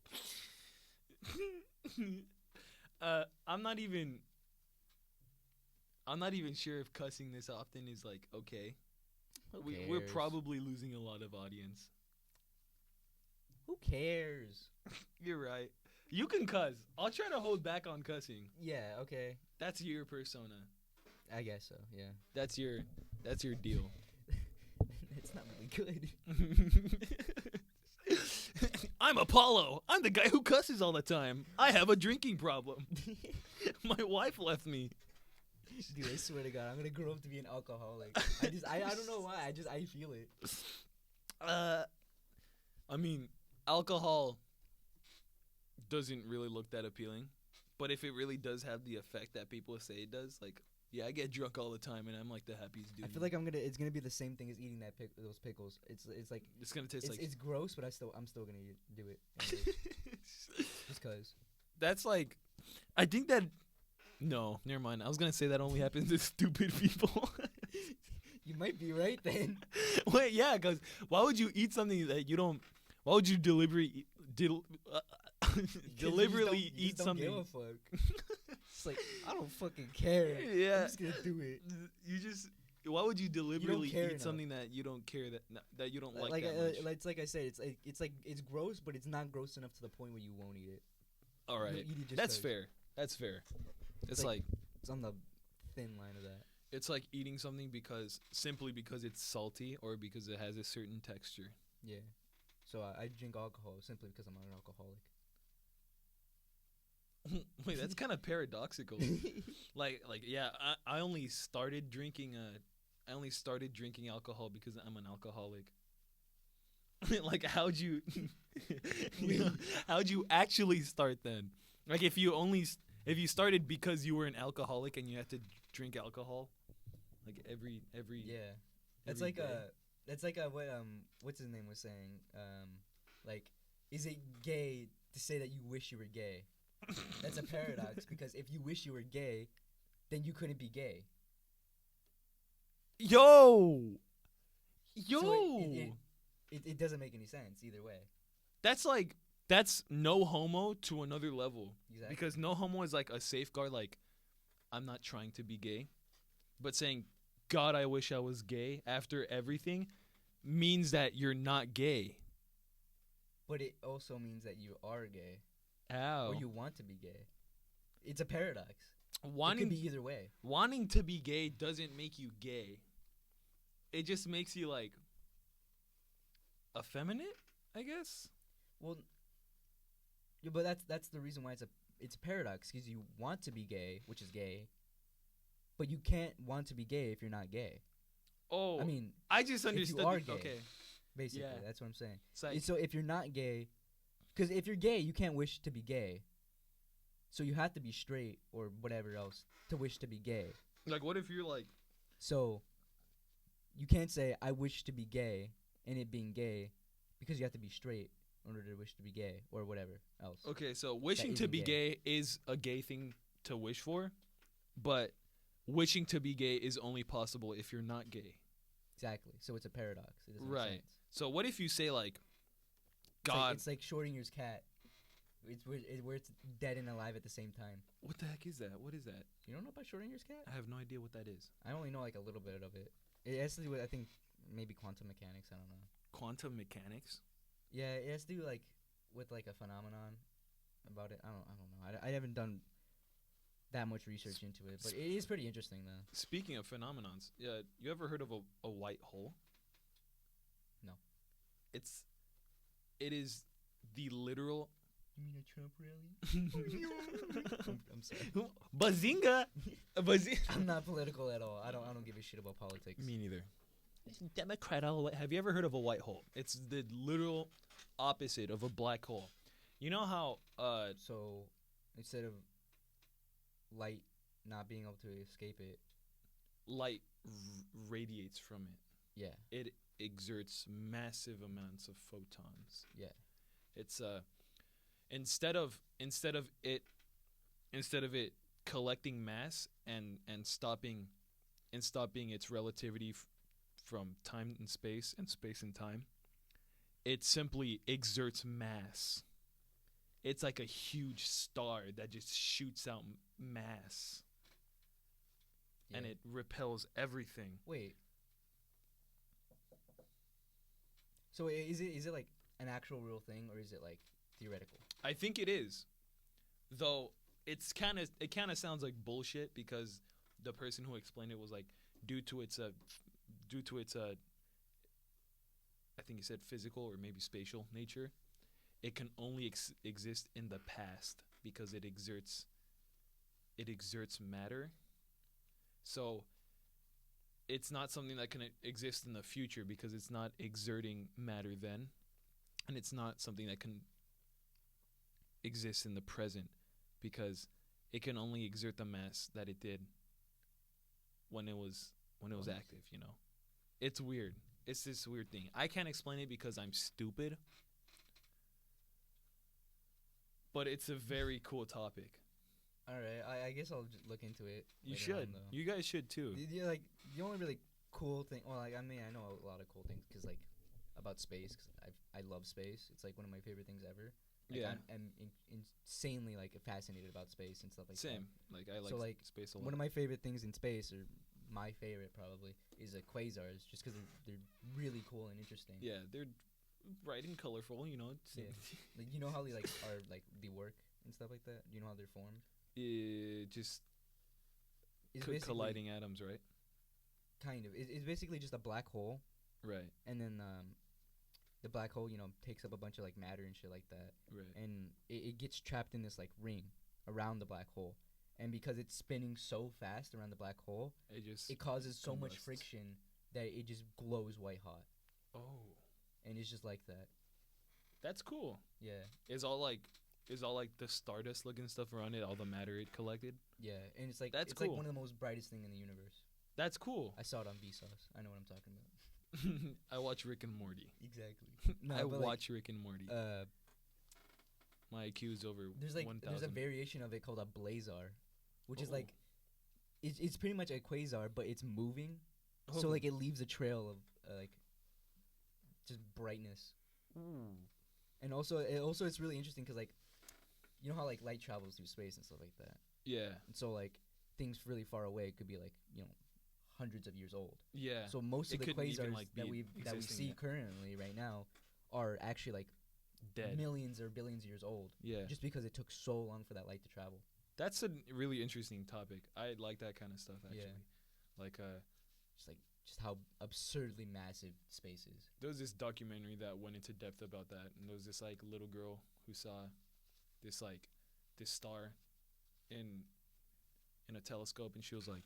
I'm not even sure if cussing this often is like okay. Who We're cares? probably losing a lot of audience. Who cares? You're right. You can cuss. I'll try to hold back on cussing. Yeah. Okay. That's your persona. I guess so. Yeah. That's your deal. It's not really good. I'm Apollo. I'm the guy who cusses all the time. I have a drinking problem. My wife left me. Dude, I swear to God, I'm gonna grow up to be an alcoholic. I don't know why. I feel it. I mean, alcohol doesn't really look that appealing, but if it really does have the effect that people say it does, like, yeah, I get drunk all the time and I'm like the happiest dude. I feel like it's gonna be the same thing as eating those pickles. It's like it's gonna taste like it's gross, but I'm still gonna do it. Anyways. Just cause. That's like, I think that. No, never mind. I was gonna say that only happens to stupid people. You might be right then. Wait, yeah, because why would you eat something that you don't? Why would you deliberately eat something? Don't give a fuck. It's like, I don't fucking care. Yeah, I'm just gonna do it. You just. Why would you deliberately care eat enough. something that you don't care that you don't like Like that much? it's like I said, it's gross, but it's not gross enough to the point where you won't eat it. All right, You'll eat it just that's 'cause. fair. That's fair. It's like it's on the thin line of that. it's like eating something simply because it's salty or because it has a certain texture. Yeah. So I drink alcohol simply because I'm not an alcoholic. Wait, that's kind of paradoxical. like yeah, I only started drinking alcohol because I'm an alcoholic. Like how'd you how'd you actually start then? Like if you started because you were an alcoholic and you had to drink alcohol, like every Yeah. That's every like day. what what's his name was saying. Like, is it gay to say that you wish you were gay? That's a paradox because if you wish you were gay, then you couldn't be gay. Yo. So it doesn't make any sense either way. That's no homo to another level. Exactly. Because no homo is like a safeguard, like I'm not trying to be gay, but saying God, I wish I was gay after everything means that you're not gay. But it also means that you are gay. Ow. Or you want to be gay. It's a paradox. It Wanting could be either way. wanting to be gay doesn't make you gay. It just makes you like effeminate, I guess. Well, yeah, but that's the reason why it's a paradox because you want to be gay, which is gay, but you can't want to be gay if you're not gay. Oh, I mean, I just if understood. you are gay, Okay, basically, Yeah. that's what I'm saying. it's like, So if you're not gay, because if you're gay, you can't wish to be gay. So you have to be straight or whatever else to wish to be gay. what if you're like, So you can't say I wish to be gay and it being gay because you have to be straight in order to wish to be gay or whatever else. okay, so wishing to isn't be gay. gay is a gay thing to wish for, but wishing to be gay is only possible if you're not gay. Exactly. So it's a paradox. It doesn't make Right. sense. So what if you say like, It's like- God, It's like Schrodinger's cat. It's where it's dead and alive at the same time. what the heck is that? What is that? You don't know about Schrodinger's cat? I have no idea what that is. I only know like a little bit of it. It has to do with, I think, maybe quantum mechanics. I don't know. Quantum mechanics? Yeah, it has to do like with like a phenomenon about it. I don't know. I haven't done that much research into it, but it is pretty interesting though. Speaking of phenomenons, yeah, you ever heard of a white hole? No. It is the literal You mean a Trump rally? I'm sorry. Bazinga! I'm not political at all. I don't give a shit about politics. Me neither. Democrat. Have you ever heard of a white hole? It's the literal opposite of a black hole. You know how So instead of light not being able to escape it, light radiates from it. yeah, It exerts massive amounts of photons. yeah, It's instead of it collecting mass and stopping its relativity from time and space and time, it simply exerts mass. It's like a huge star that just shoots out mass, and yeah. it repels everything. Wait. So is it like an actual real thing, or is it like theoretical? I think it is, though. It kind of sounds like bullshit because the person who explained it was like due to its I think he said physical or maybe spatial nature, it can only exist in the past because it exerts matter. So it's not something that can exist in the future because it's not exerting matter then, and it's not something that can exist in the present because it can only exert the mass that it did when it was active, you know. It's weird. It's this weird thing. I can't explain it because I'm stupid. But it's a very cool topic. All right, I guess I'll just look into it. You should. You guys should too. Like the only really cool thing. Well, like I mean, I know a lot of cool things because like about space. Cause I love space. It's like one of my favorite things ever. Like, yeah. I'm insanely like fascinated about space and stuff like that. Same. Like I like space a lot. One of my favorite things in space, or my favorite probably, is quasars, just because they're really cool and interesting. Yeah, they're bright and colorful. You know. Yeah. Like you know how they like are like they work and stuff like that. Do you know how they're formed? Just colliding atoms, right? Kind of. It's basically just a black hole. Right. And then the black hole, you know, takes up a bunch of like matter and shit like that. Right. And it gets trapped in this like ring around the black hole. And because it's spinning so fast around the black hole, it causes so much friction that it just glows white hot. Oh. And it's just like that. That's cool. Yeah. Is all like the stardust looking stuff around it, all the matter it collected? Yeah, and it's like that's it's cool. like one of the most brightest thing in the universe. That's cool. I saw it on Vsauce. I know what I'm talking about. I watch Rick and Morty. Exactly. No, I watch Rick and Morty. My IQ is over 1,000. There's a variation of it called a blazar, which is like it's pretty much a quasar, but it's moving. Oh. So like it leaves a trail of like just brightness. Ooh. And also it's really interesting because like you know how like light travels through space and stuff like that. Yeah. And so like things really far away could be like, you know, hundreds of years old. Yeah. So most of the quasars like that we see currently right now are actually like dead, millions or billions of years old. Yeah. Just because it took so long for that light to travel. That's a really interesting topic. I like that kind of stuff actually. Yeah. Like just how absurdly massive space is. There was this documentary that went into depth about that, and there was this like little girl who saw this star in a telescope, and she was like,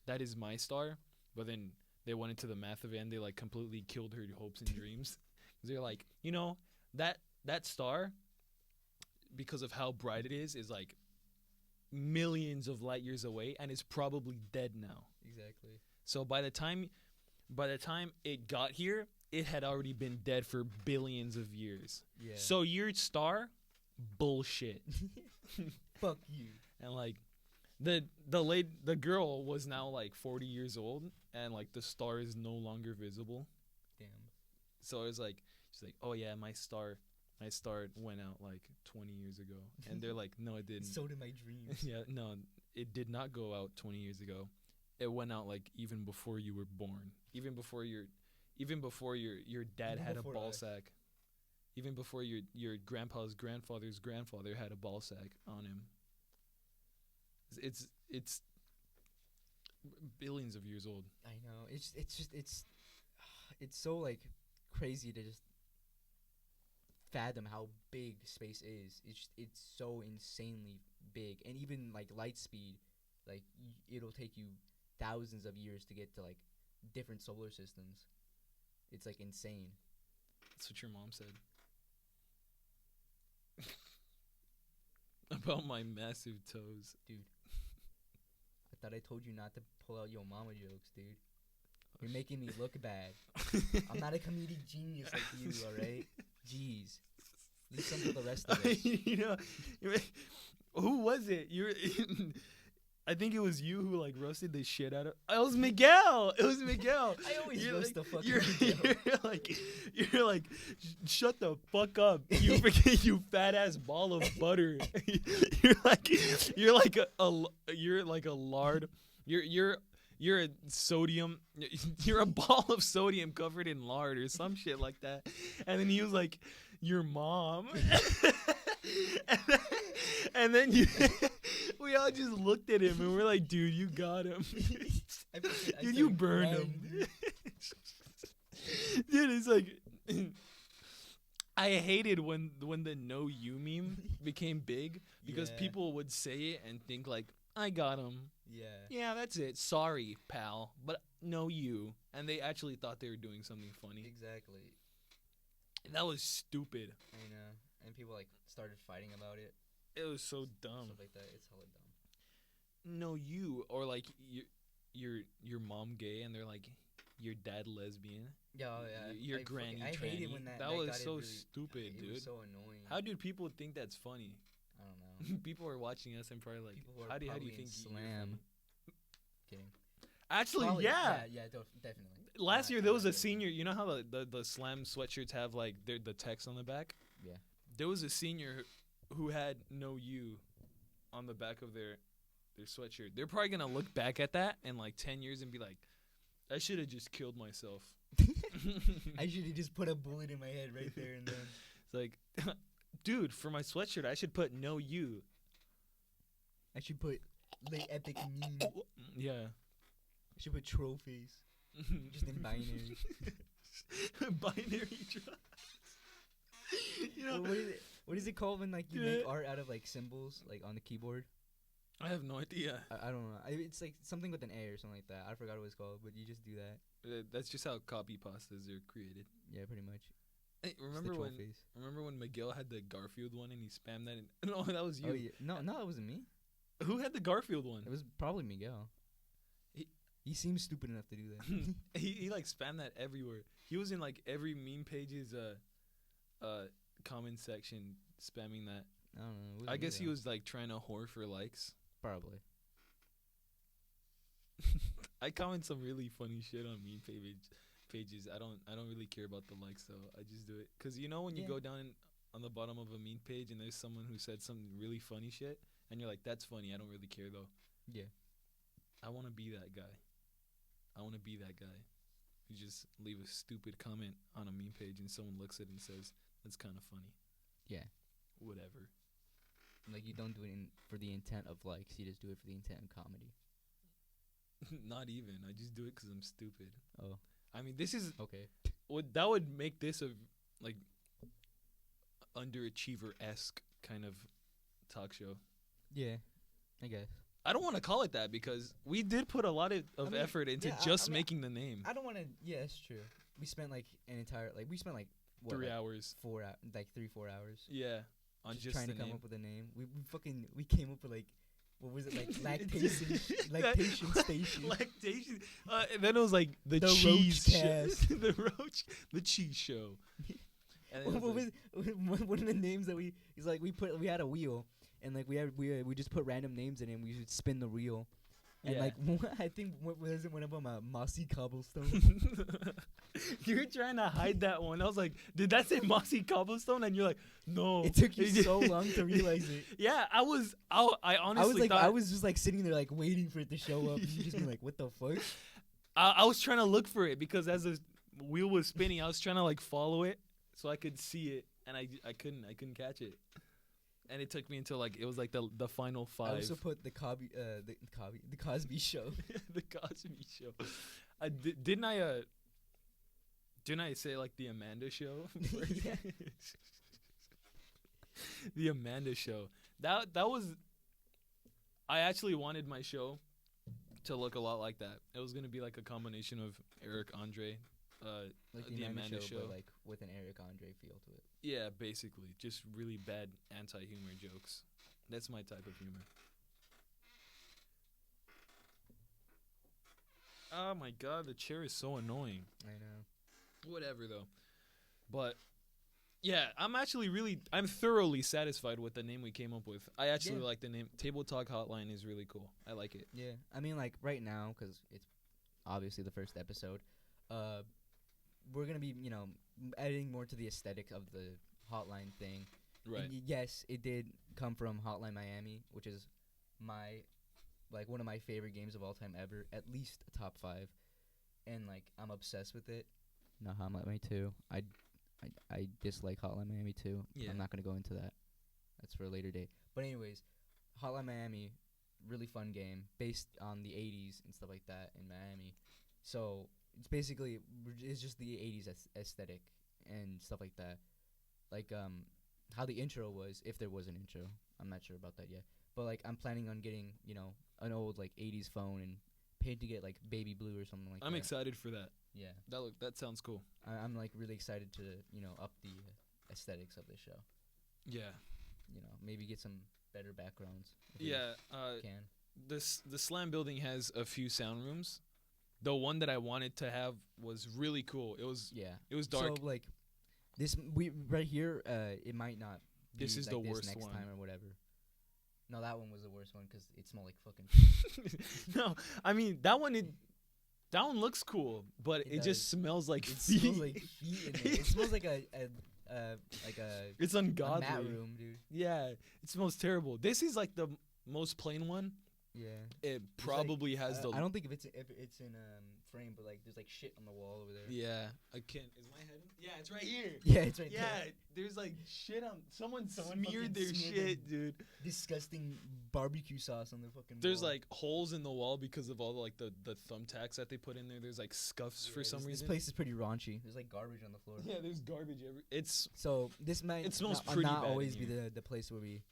"That is my star." But then they went into the math of it, and they like completely killed her hopes and dreams. They're like, you know, that star, because of how bright it is like millions of light years away, and it's probably dead now. Exactly. So by the time it got here, it had already been dead for billions of years. Yeah. So your star, bullshit. Fuck you. And like the girl was now like 40 years old, and like the star is no longer visible. Damn. So it was like she's like, "Oh yeah, my star went out like 20 years ago." And they're like, "No, it didn't." So did my dreams. Yeah, no, it did not go out 20 years ago. It went out like even before you were born. Even before your dad had a ball sack. Even before your grandpa's grandfather's grandfather had a ball sack on him. It's billions of years old. I know. It's so like crazy to just fathom how big space is. It's so insanely big, and even like light speed, like it'll take you thousands of years to get to like different solar systems. It's like insane. That's what your mom said. About my massive toes. Dude. I thought I told you not to pull out your mama jokes, dude. You're making me look bad. I'm not a comedic genius like you, alright? Jeez. Leave some for the rest of us. You know, who was it? I think it was you who like roasted the shit out of. It was Miguel. I always roast the fucking Miguel. You're like, shut the fuck up, you fat ass ball of butter. You're like a lard. you're a sodium, you're a ball of sodium covered in lard or some shit like that. And then he was like, your mom. and then, and then we all just looked at him and we're like, dude, you got him. Dude, you burned him. Dude, it's like, I hated when the no you meme became big because people would say it and think like, I got him. Yeah, that's it. Sorry, pal, but no you. And they actually thought they were doing something funny. Exactly. That was stupid. I know. And people like started fighting about it. It was so dumb. Stuff like that. It's hella dumb. No you, or like your mom gay and they're like your dad lesbian. Yeah, yeah. Your like, granny I tranny. hated when that was got so really, stupid, it dude. was so annoying. How do people think that's funny? I don't know. People are watching us and probably like, how do you think slam? Kidding. Actually, Probably, yeah, definitely. Last year there was a senior. You know how the slam sweatshirts have like the text on the back? Yeah. There was a senior who had no you on the back of their sweatshirt. They're probably gonna look back at that in like 10 years and be like, I should have just killed myself. I should have just put a bullet in my head right there and then. It's like, dude, for my sweatshirt, I should put no you. I should put late epic meme. Yeah. I should put trophies. Just in binary. Binary drops. You know, what is it called when like you make art out of like symbols like on the keyboard? I have no idea. I don't know. It's like something with an A or something like that. I forgot what it's called, but you just do that. That's just how copy pastas are created. Yeah, pretty much. Hey, remember when Miguel had the Garfield one and he spammed that? No, that was you. Oh yeah. No, it wasn't me. Who had the Garfield one? It was probably Miguel. He seems stupid enough to do that. he like spammed that everywhere. He was in like every meme page's comment section spamming that. I don't know. I guess he was like trying to whore for likes. Probably. I comment some really funny shit on meme pages. I don't really care about the likes though. I just do it because you know when you go down on the bottom of a meme page and there's someone who said some really funny shit and you're like, that's funny. I don't really care though. Yeah. I want to be that guy. I want to be that guy who just leave a stupid comment on a meme page and someone looks at it and says, that's kind of funny. Yeah. Whatever. Like, you don't do it for the intent of likes. You just do it for the intent of comedy. Not even. I just do it because I'm stupid. Oh. I mean, this is... Okay. That would make this a, like, underachiever-esque kind of talk show. Yeah. I guess. I don't want to call it that because we did put a lot of effort into making the name. I don't want to. Yeah, it's true. We spent like an entire we spent like what, 3 like hours. 4 hours, like 3-4 hours. Yeah, on just trying the to come name. up with a name. We came up with like what was it, like lactation station. Lactation. And then it was like the cheese cast. the cheese show. One of the names that we had a wheel. And like we just put random names in it and we would spin the reel. And like I think what was it one of them mossy cobblestone. You were trying to hide that one. I was like, did that say mossy cobblestone? And you're like, no. It took you so long to realize it. Yeah, I honestly thought I was just like sitting there like waiting for it to show up. And you just be like, what the fuck? I was trying to look for it because as the wheel was spinning, I was trying to like follow it so I could see it, and I couldn't catch it. And it took me until like it was like the final 5. I also put the Cosby Show. The Cosby Show. Didn't I say like the Amanda Show? Yeah. The Amanda Show. That was. I actually wanted my show to look a lot like that. It was gonna be like a combination of Eric Andre. Like the Amanda show, but like with an Eric Andre feel to it. Yeah, basically, just really bad anti-humor jokes. That's my type of humor. Oh my god, the chair is so annoying. I know. Whatever though, but yeah, I'm thoroughly satisfied with the name we came up with. I actually like the name. Table Talk Hotline is really cool. I like it. Yeah, I mean like right now because it's obviously the first episode. We're gonna be, adding more to the aesthetic of the hotline thing. Right. And yes, it did come from Hotline Miami, which is my like one of my favorite games of all time ever, at least a top 5, and like I'm obsessed with it. No, Hotline Miami 2. I dislike Hotline Miami 2. Yeah. I'm not gonna go into that. That's for a later date. But anyways, Hotline Miami, really fun game based on the 80s and stuff like that in Miami. So it's basically it's just the 80s aesthetic and stuff like that. Like how the intro was, if there was an intro. I'm not sure about that yet. But like I'm planning on getting, an old like 80s phone and painting it like baby blue or something like that. I'm excited for that. Yeah. That sounds cool. I'm like really excited to, up the aesthetics of the show. Yeah. Maybe get some better backgrounds. Yeah. Can. The Slam building has a few sound rooms. The one that I wanted to have was really cool. It was dark. So like this right here, it might not be This is like the this worst next one. time or whatever. No, that one was the worst one because it smelled like fucking. No, I mean that one looks cool, but it just smells like feet. Smells like feet in there. It smells like a It's ungodly. a mat room, dude. Yeah, it smells terrible. This is like the most plain one. Yeah. It probably has the. I don't think if it's in frame, but like there's like shit on the wall over there. Yeah, I can't. Is my head? Yeah, it's right here. Yeah, it's right Yeah, there. there's like shit on. Someone Someone smeared fucking their smeared shit, dude. Disgusting barbecue sauce on the fucking There's wall. like holes in the wall because of all the thumbtacks that they put in there. There's like scuffs for some This reason. place is pretty raunchy. There's like garbage on the floor. Yeah, there's garbage It's So this might It smells not, pretty not bad always in be here. the place where we,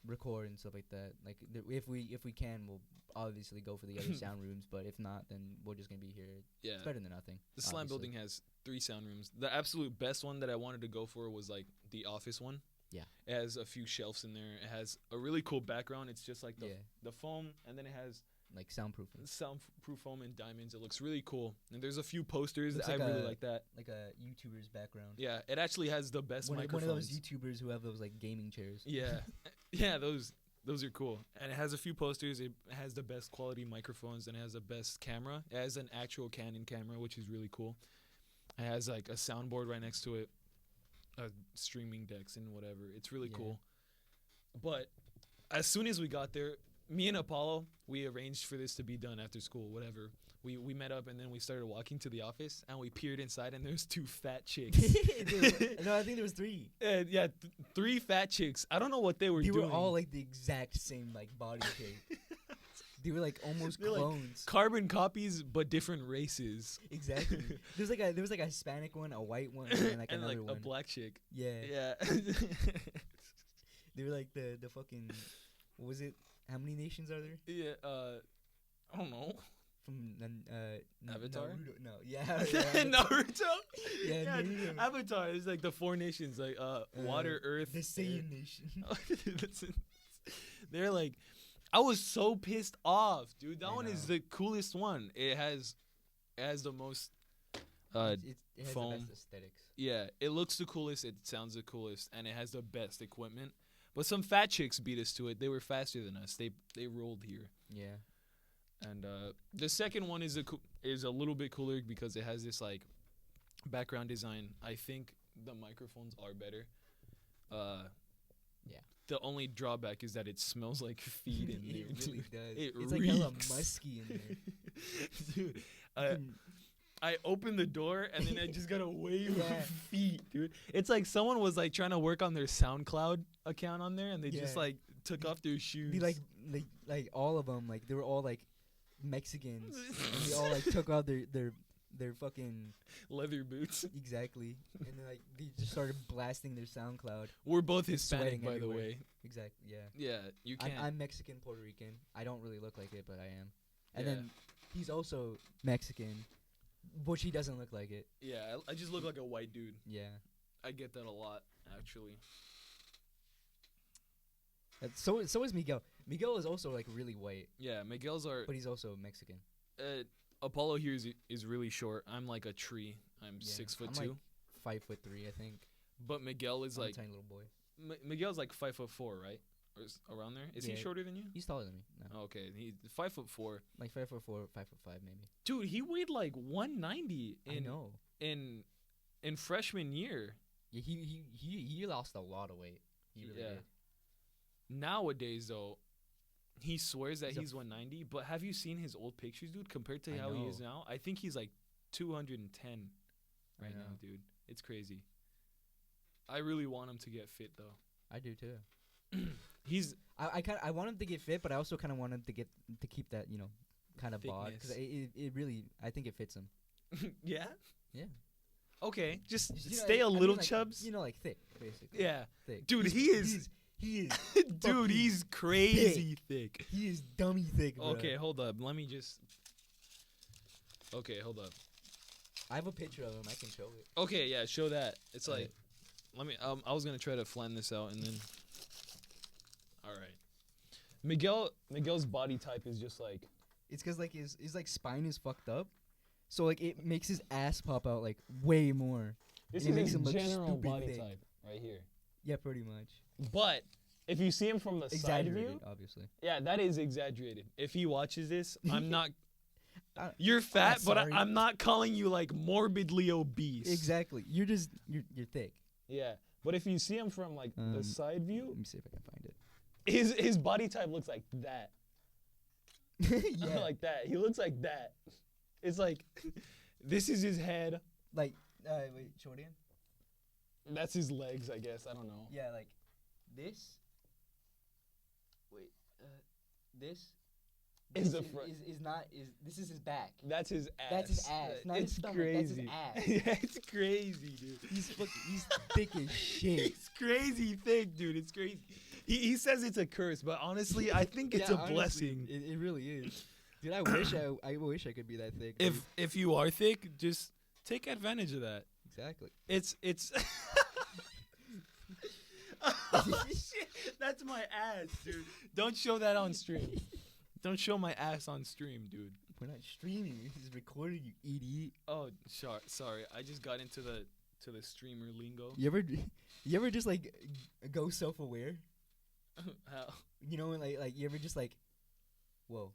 record and stuff like that. Like if we can, we'll obviously go for the other sound rooms. But if not, then we're just gonna be here. yeah. It's better than nothing. The Slam obviously. building has 3 sound rooms. The absolute best one that I wanted to go for was like the office one. Yeah. It has a few shelves in there. It has a really cool background. It's just like Yeah. the foam, and then it has Like soundproofing. soundproof foam and diamonds. It looks really cool. And there's a few posters. Looks I like really a- like that. Like a YouTuber's background. Yeah, it actually has the best One microphones. of those YouTubers who have those like gaming chairs. Yeah, yeah, those are cool. And it has a few posters. It has the best quality microphones, and it has the best camera. It has an actual Canon camera, which is really cool. It has like a soundboard right next to it, streaming decks and whatever. It's really Yeah. cool. But as soon as we got there, me and Apollo, we arranged for this to be done after school, whatever. We met up, and then we started walking to the office, and we peered inside, and there's 2 fat chicks. No, I think there was 3. Yeah, 3 fat chicks. I don't know what they were They doing. were all like the exact same like body shape. They were like almost They're like clones. carbon copies, but different races. Exactly. There was like a Hispanic one, a white one, and then like and another like one. a black chick. Yeah. Yeah. They were like the fucking, what was it? How many nations are there? Yeah. I don't know. From Avatar? Naruto. No, yeah. Naruto. Yeah, Naruto. Avatar is like the 4 nations, like water, earth. The Saiyan nation. They're like, I was so pissed off, dude. That I one is know. the coolest one. It has the most. It has foam. the best aesthetics. Yeah, it looks the coolest. It sounds the coolest, and it has the best equipment. But some fat chicks beat us to it. They were faster than us. They rolled here. Yeah. And the second one is a little bit cooler because it has this like background design. I think the microphones are better. Yeah. The only drawback is that it smells like feet in there. It really does. It It's like hella reeks. musky in there. Dude, Fucking- I opened the door and then I just got a wave Yeah. of feet, dude. It's like someone was like trying to work on their SoundCloud account on there, and they just Yeah. like took off their shoes. Be like all of them, like they were all like Mexicans. And they all like took out their fucking leather boots. exactly, and then like they just started blasting their SoundCloud. We're both It's Hispanic, sweating by the everywhere. way. Exactly, yeah. Yeah, you can't. I'm Mexican, Puerto Rican. I don't really look like it, but I am. And Yeah. then he's also Mexican, but he doesn't look like it. Yeah, I just look like a white dude. Yeah. I get that a lot, actually. So is Miguel. Miguel is also like really white, Yeah, Miguel's are. but he's also Mexican. Apollo here is really short. I'm like a tree. I'm Yeah, 6'2", I'm like 5'3", I think. but Miguel is I'm like a tiny little boy. Miguel's like 5'4", right? Or around there? Is he Yeah. shorter than you? He's taller than me. No. Oh, okay, he's 5'4". Like 5'4", 5'5", maybe. Dude, he weighed like 190 I know. in freshman year. Yeah, he lost a lot of weight. He really Yeah. did. Nowadays though, he swears that He's a he's 190. But have you seen his old pictures, dude? Compared to I how he is know. now, I think he's like 210 I right know. now, dude. It's crazy. I really want him to get fit though. I do too. He's I want him to get fit, but I also kind of want him to keep that kind of bod because Thickness. it really I think it fits him. yeah. Yeah. Okay, just Just, you know, stay a I mean, little like, chubs. like thick, basically. Yeah, Thick. dude, he is He is dude, fucking he's crazy thick. he is dummy thick, bro. Okay, hold up. Let me just. Okay, hold up. I have a picture of him. I can show it. Okay, yeah, show that. It's like, Alright. let me. I was gonna try to flatten this out and then. All right. Miguel's body type is just like. It's because like his like spine is fucked up, so like it makes his ass pop out like way more. This And it is makes his him look general stupid body thick. type right here. Yeah, pretty much. But if you see him from the side Exaggerated, view, obviously. yeah, that is exaggerated. If he watches this, I'm not. I- You're fat, but sorry. I'm not calling you like morbidly obese. Exactly. You're just you're thick. Yeah, but if you see him from like the side view, Let me see if I can find it. his body type looks like that. Yeah. Like that. He looks like that. It's like this is his head. Like wait, show it again. That's his legs, I guess. I don't know. Yeah, like this. Wait, this. Is This the front. is not is this is his back. That's his ass. That's his ass, not his It's stomach, that's his crazy. ass. Yeah, it's crazy, dude. He's thick as shit. He's crazy thick, dude. It's crazy. He says it's a curse, but honestly, I think it's Yeah, a honestly, blessing. It really is. Dude, I wish I could be that thick. If you are thick, just take advantage of that. exactly. It's oh, shit. That's my ass, dude. Don't show that on stream. Don't show my ass on stream, dude. We're not streaming. This is recording. You idiot. Oh, sorry. I just got into the streamer lingo. You ever just like go self-aware? How? You know, like you ever just like, whoa,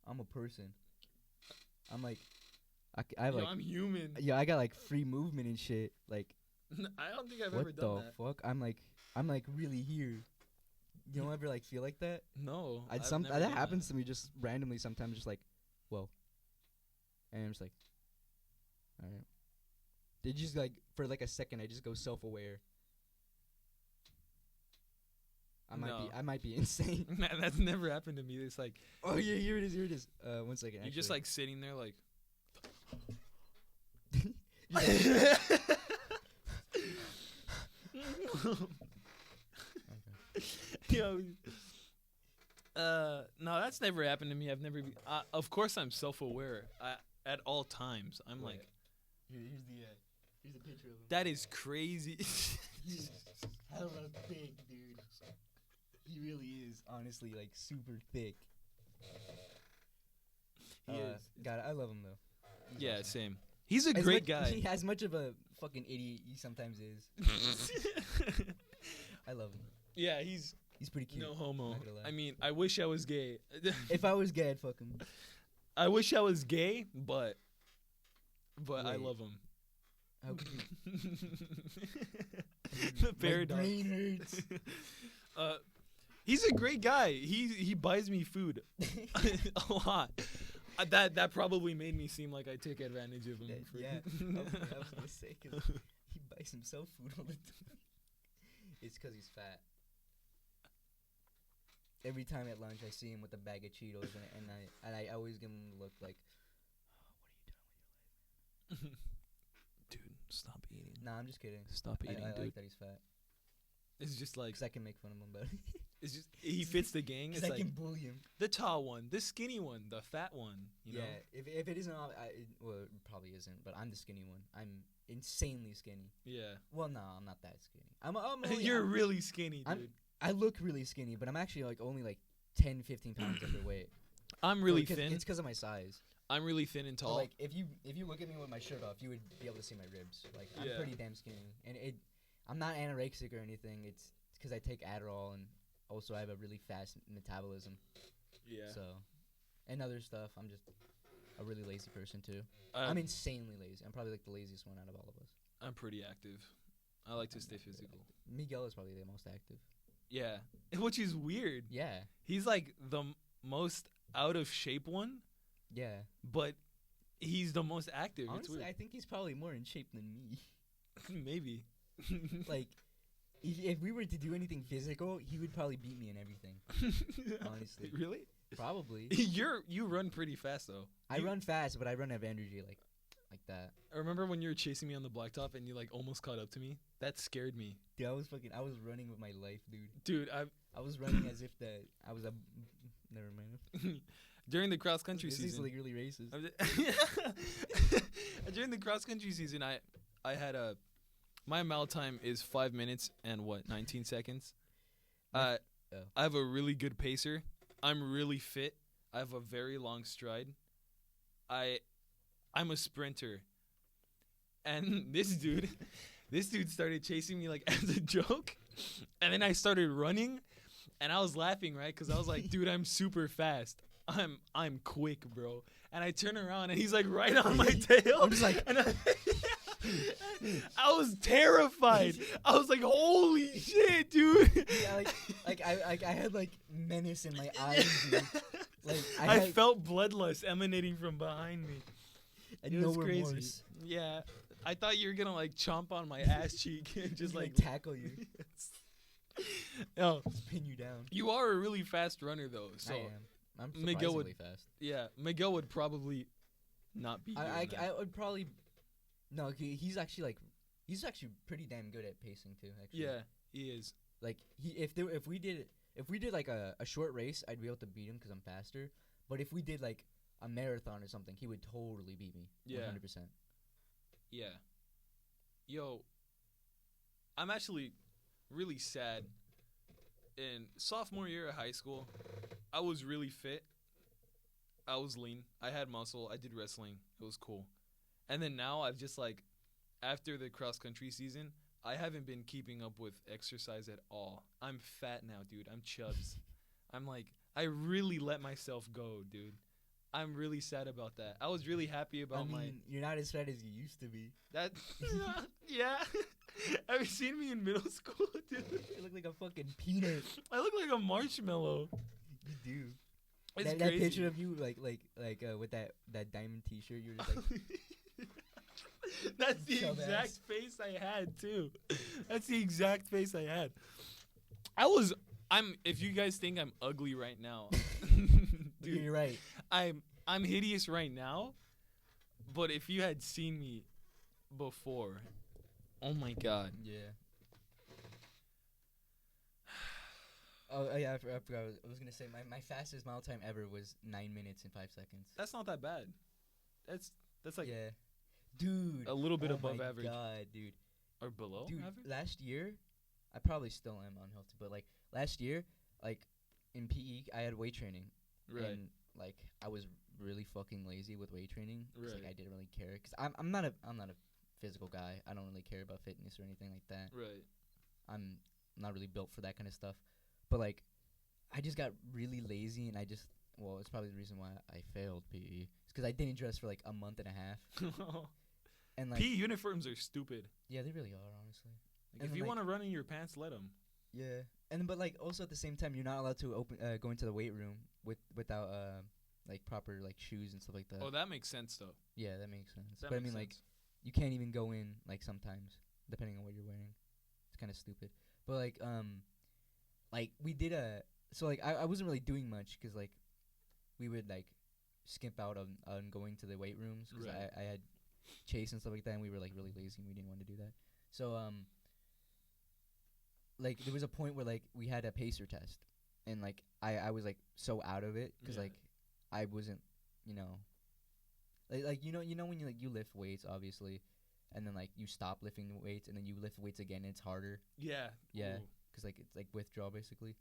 I'm a person. I'm like, I have Yo, like, I'm human. yeah, I got like free movement and shit. Like, I don't think I've what ever done the that. fuck? I'm like really here. You don't ever like feel like that? No. That happens to me just randomly sometimes. Just like, whoa, and I'm just like, all right. They just like for like a second, I just go self-aware. I might be insane. Man, that's never happened to me. It's like Oh yeah, here it is. 1 second. you're just like sitting there like. Yo, no, that's never happened to me. I've never. Of course, I'm self-aware. At all times, I'm Right. like, here's the picture of him. that is crazy. He's hella thick, dude. He really is, honestly, like super thick. He is. God, I love him though. He's Yeah, awesome. same. He's a great guy. As much of a fucking idiot he sometimes is. I love him. Yeah, he's He's pretty cute. no homo. Not gonna lie. I mean, I wish I was gay. If I was gay, I'd fuck him. I wish I was gay, but I Wait. love him. How could you? The My paradox. brain hurts. He's a great guy. He buys me food a lot. That probably made me seem like I take advantage of him. Yeah, I was gonna say 'cause he buys himself food all the time. It's 'cause he's fat. Every time at lunch, I see him with a bag of Cheetos, and I always give him a look like, "What are you doing with your life?" Dude, stop eating. Nah, I'm just kidding. Stop I eating, dude. like that he's fat. It's just like 'Cause I can make fun of him, but it's just he fits the gang. 'cause It's I like can bully him. the tall one, the skinny one, the fat one. You know? If it isn't, well, it probably isn't. But I'm the skinny one. I'm insanely skinny. Yeah. Well, no, I'm not that skinny. I'm only, You're really skinny, I'm- dude. I look really skinny, but I'm actually like only like 10, 15 pounds underweight. I'm really Well, thin. It's because of my size. I'm really thin and So, tall. like if you look at me with my shirt off, you would be able to see my ribs. Like I'm Yeah. pretty damn skinny, and I'm not anorexic or anything. It's because I take Adderall, and also I have a really fast metabolism. yeah. So, and other stuff. I'm just a really lazy person too. I'm I'm insanely lazy. I'm probably like the laziest one out of all of us. I'm pretty active. I like to stay physical. Miguel is probably the most active. Yeah, which is weird. Yeah. He's like the most out of shape one, Yeah. but he's the most active. It's Honestly, weird. I think he's probably more in shape than me. Maybe. Like, if we were to do anything physical, he would probably beat me in everything. Honestly. Really? Probably. You run pretty fast though. I run fast, but I run out of energy like that. I remember when you were chasing me on the blacktop and you like almost caught up to me. That scared me. Dude, I was running with my life, dude. Dude, I was running as if I was a. Never mind. During the cross country This season. is like really racist. During the cross country season, I had my mile time is 5 minutes and 19 seconds. I have a really good pacer. I'm really fit. I have a very long stride. I'm a sprinter. And this dude started chasing me like as a joke. And then I started running and I was laughing, right? Cuz I was like, "Dude, I'm super fast. I'm quick, bro." And I turn around and he's like right on my tail. I'm just like and I was terrified. I was like, "Holy shit, dude!" Yeah, I had like menace in my eyes, dude. Like I felt bloodlust emanating from behind me. And It no was crazy. remorse. Yeah, I thought you were gonna like chomp on my ass cheek and just like tackle you, No, pin you down. you are a really fast runner though. So I am. I'm Miguel surprisingly fast. yeah, Miguel would probably not be. I would probably. No, he's actually pretty damn good at pacing too. Actually. Yeah, he is. Like if we did like a short race, I'd be able to beat him because I'm faster. But if we did like a marathon or something, he would totally beat me. Yeah. 100%. Yeah. Yo, I'm actually really sad. In sophomore year of high school, I was really fit. I was lean. I had muscle. I did wrestling. It was cool. And then now I've just like, after the cross country season, I haven't been keeping up with exercise at all. I'm fat now, dude. I'm chubs. I'm like, I really let myself go, dude. I'm really sad about that. I was really happy about you're not as fat as you used to be. that. Yeah. Have you seen me in middle school, dude? You look like a fucking peanut. I look like a marshmallow. You do. It's that crazy. picture of you like with that diamond T-shirt, you're just like. That's the Chub exact ass. face I had too. That's the exact face I had. If you guys think I'm ugly right now, dude, You're right. I'm hideous right now. But if you had seen me before, oh my god. Yeah. Oh yeah, I forgot. I was gonna say my fastest mile time ever was 9 minutes and 5 seconds. That's not that bad. That's like yeah, dude. a little bit Oh above my average God, dude. or below Dude, average. last year, I probably still am unhealthy, but like last year, like in PE, I had weight training, Right. and like I was really fucking lazy with weight training. 'Cause, like Right. I didn't really care, cause I'm not a physical guy. I don't really care about fitness or anything like that. Right. I'm not really built for that kind of stuff. But like, I just got really lazy, and it's probably the reason why I failed PE. It's because I didn't dress for like a month and a half, and like, PE uniforms are stupid. yeah, they really are, honestly. Like, And if then, you like- want to run in your pants, let them. Yeah, and but like also at the same time, you're not allowed to go into the weight room without like proper like shoes and stuff like that. Oh, that makes sense though. Yeah, that makes sense. That But I makes mean, like, sense. you can't even go in like sometimes, depending on what you're wearing. It's kind of stupid. But like we did I wasn't really doing much because like we would like skimp out on going to the weight rooms because Right. I had Chase and stuff like that, and we were like really lazy and we didn't want to do that. So like there was a point where like we had a pacer test, and like I was like so out of it because Yeah. like I wasn't, like you know when you lift weights obviously, and then like you stop lifting weights and then you lift weights again and it's harder Yeah. Yeah. Ooh. because like it's like withdrawal basically.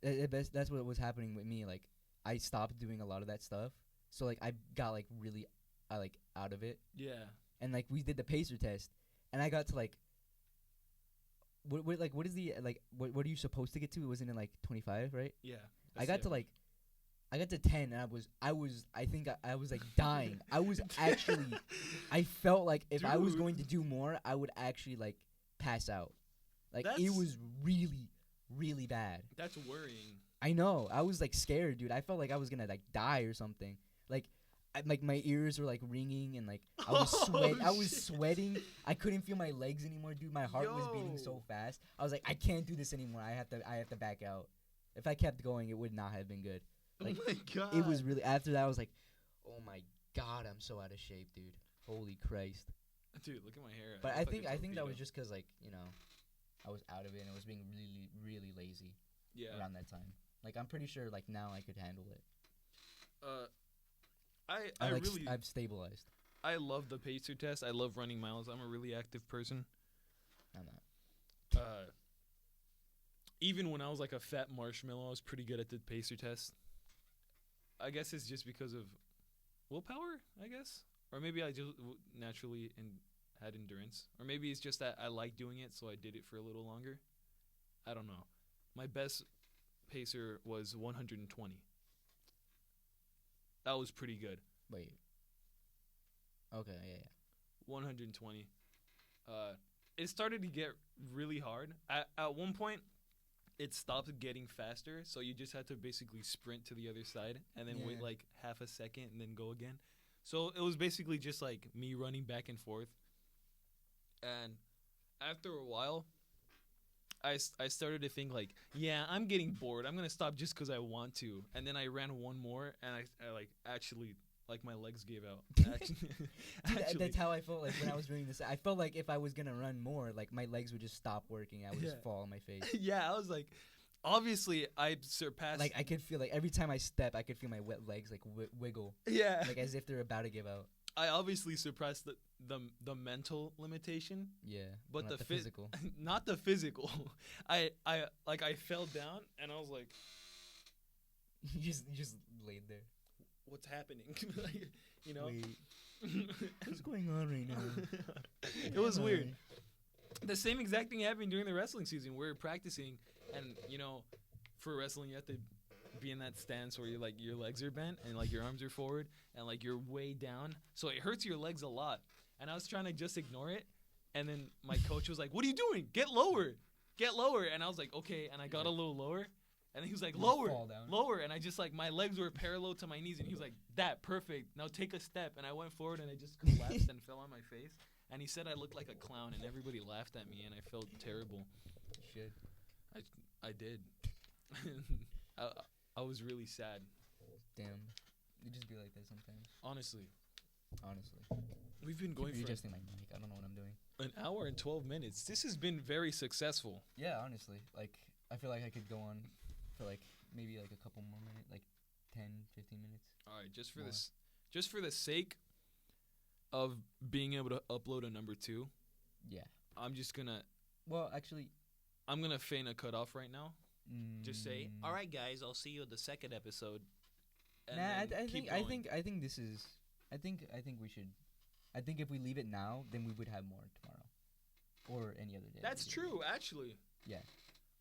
That's what was happening with me. Like I stopped doing a lot of that stuff, so like I got like really like out of it, Yeah. and like we did the pacer test, and I got to like. What is the like what are you supposed to get to? It wasn't in like 25, right? Yeah. I got to 10, and I was like dying. I was actually I felt like if I was Dude. going to do more, I would actually like pass out. Like it That's- was really really bad. That's worrying. I know. I was like scared, dude. I felt like I was gonna like die or something. Like, like my ears were like ringing and like I was sweating. I couldn't feel my legs anymore, dude. My heart was beating so fast. I was like, I can't do this anymore. I have to back out. If I kept going, it would not have been good. Like, oh my god. it was really after that. I was like, oh my god, I'm so out of shape, dude. Holy Christ. Dude, look at my hair. But I think that was just because like I was out of it and I was being really really lazy. Yeah. Around that time. Like I'm pretty sure like now I could handle it. I've stabilized. I love the pacer test. I love running miles. I'm a really active person. I'm not. Even when I was like a fat marshmallow, I was pretty good at the pacer test. I guess it's just because of willpower, I guess. Or maybe I just naturally had endurance. Or maybe it's just that I like doing it, so I did it for a little longer. I don't know. My best pacer was 120. That was pretty good. Wait. Okay, yeah. 120. It started to get really hard. At one point, it stopped getting faster, so you just had to basically sprint to the other side and then wait like half a second and then go again. So it was basically just like me running back and forth. And after a while, I started to think like, yeah, I'm getting bored. I'm gonna stop just because I want to. And then I ran one more, and I like actually like my legs gave out. Dude, that's how I felt like when I was doing this. I felt like if I was gonna run more, like my legs would just stop working. I would just fall on my face. Yeah, I was like, obviously I surpassed. Like I could feel like every time I step, I could feel my wet legs like wiggle. Yeah, like as if they're about to give out. I obviously surpassed the mental limitation. Yeah, but the physical. Not the physical. I fell down and I was like, you just laid there. What's happening? Like, you know. Wait. What's going on right now? It was weird. The same exact thing happened during the wrestling season. We were practicing, and you know, for wrestling you have to be in that stance where like your legs are bent and like your arms are forward and like you're way down, so it hurts your legs a lot. And I was trying to just ignore it, and then my coach was like, "What are you doing? Get lower, get lower." And I was like, "Okay." And I got a little lower, and then he was like, "Lower, lower." And I just like my legs were parallel to my knees, and he was like, "That perfect. Now take a step." And I went forward, and I just collapsed and fell on my face. And he said I looked like a clown, and everybody laughed at me, and I felt terrible. You should. I did. I was really sad. Damn. You just be like that sometimes. Honestly. We've been going for adjusting my mic. I don't know what I'm doing. An hour and 12 minutes. This has been very successful. Yeah, honestly. Like, I feel like I could go on for like maybe like a couple more minutes, like 10, 15 minutes. All right, just for the sake of being able to upload a number 2. Yeah. I'm just gonna. Well, actually, I'm gonna feign a cutoff right now. Just say, "All right, guys, I'll see you in the second episode." And I think this is. I think we should. I think if we leave it now, then we would have more tomorrow, or any other day. That's true, actually. Yeah.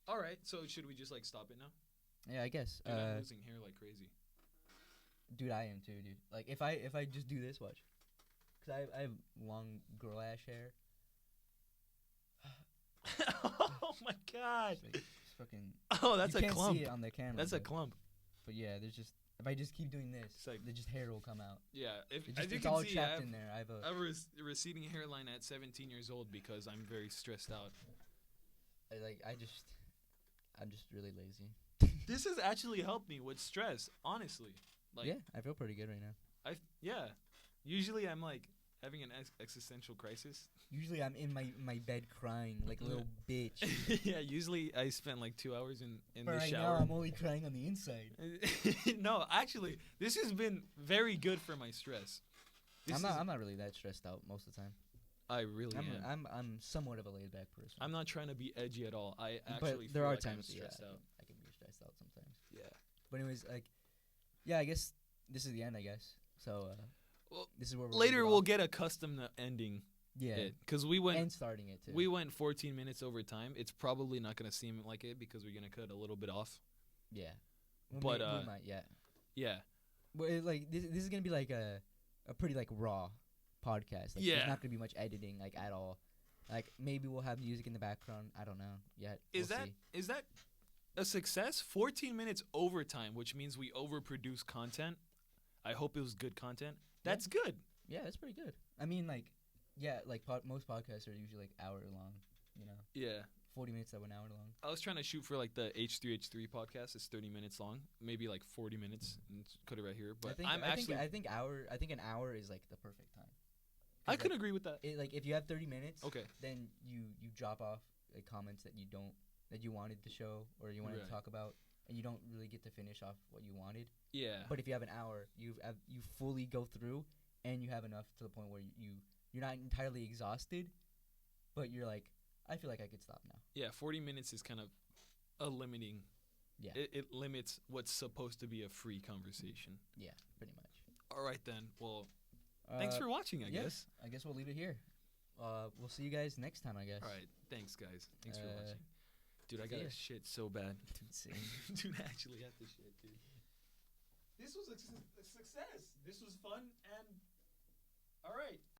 All right, so should we just like stop it now? Yeah, I guess. Dude, I'm losing hair like crazy. Dude, I am too, dude. Like if I just do this, watch. Cause I have long girl ash hair. Oh my god. It's fucking. Oh, that's you a can't clump. See it on the camera. That's a clump. But yeah, there's just if I just keep doing this, the just hair will come out. Yeah, it's all trapped in there. I have a receding hairline at 17 years old because I'm very stressed out. I'm just really lazy. This has actually helped me with stress, honestly. Like, yeah, I feel pretty good right now. Yeah. Usually I'm like having an existential crisis. Usually I'm in my bed crying like a little bitch. Yeah, usually I spend like 2 hours in the right shower. Now I'm only crying on the inside. No, actually, this has been very good for my stress. I'm not really that stressed out most of the time. I really am. I'm somewhat of a laid back person. I'm not trying to be edgy at all. I actually there feel are like times I'm stressed out. I can be stressed out sometimes. Yeah. But anyways, like, yeah, I guess this is the end. I guess so. Well, this is where later we'll get accustomed to ending. Yeah. Because we went and starting it too. We went 14 minutes over time. It's probably not gonna seem like it because we're gonna cut a little bit off. Yeah. But we might. Yeah. Yeah. But like this is gonna be like a pretty like raw podcast. Like, yeah. There's not gonna be much editing like at all. Like maybe we'll have music in the background. I don't know yet. Is that a success. 14 minutes overtime, which means we overproduce content. I hope it was good content. That's good. Yeah, that's pretty good. I mean, like, yeah, like most podcasts are usually like hour long. You know. Yeah. 40 minutes to 1 hour long. I was trying to shoot for like the H3H3 podcast. It's 30 minutes long, maybe like 40 minutes, and cut it right here. But I think an hour is like the perfect time. I could agree with that. Like if you have 30 minutes, okay, then you drop off like comments that you wanted to show or you wanted to talk about, and you don't really get to finish off what you wanted. Yeah. But if you have an hour, you fully go through, and you have enough to the point where you're not entirely exhausted, but you're like, I feel like I could stop now. Yeah, 40 minutes is kind of a limiting. Yeah. It limits what's supposed to be a free conversation. Yeah, pretty much. All right, then. Well, thanks for watching, I guess. I guess we'll leave it here. We'll see you guys next time, I guess. All right. Thanks, guys. Thanks for watching. Dude, I got to shit so bad. Dude, I actually have to shit, dude. This was a success. This was fun, and all right.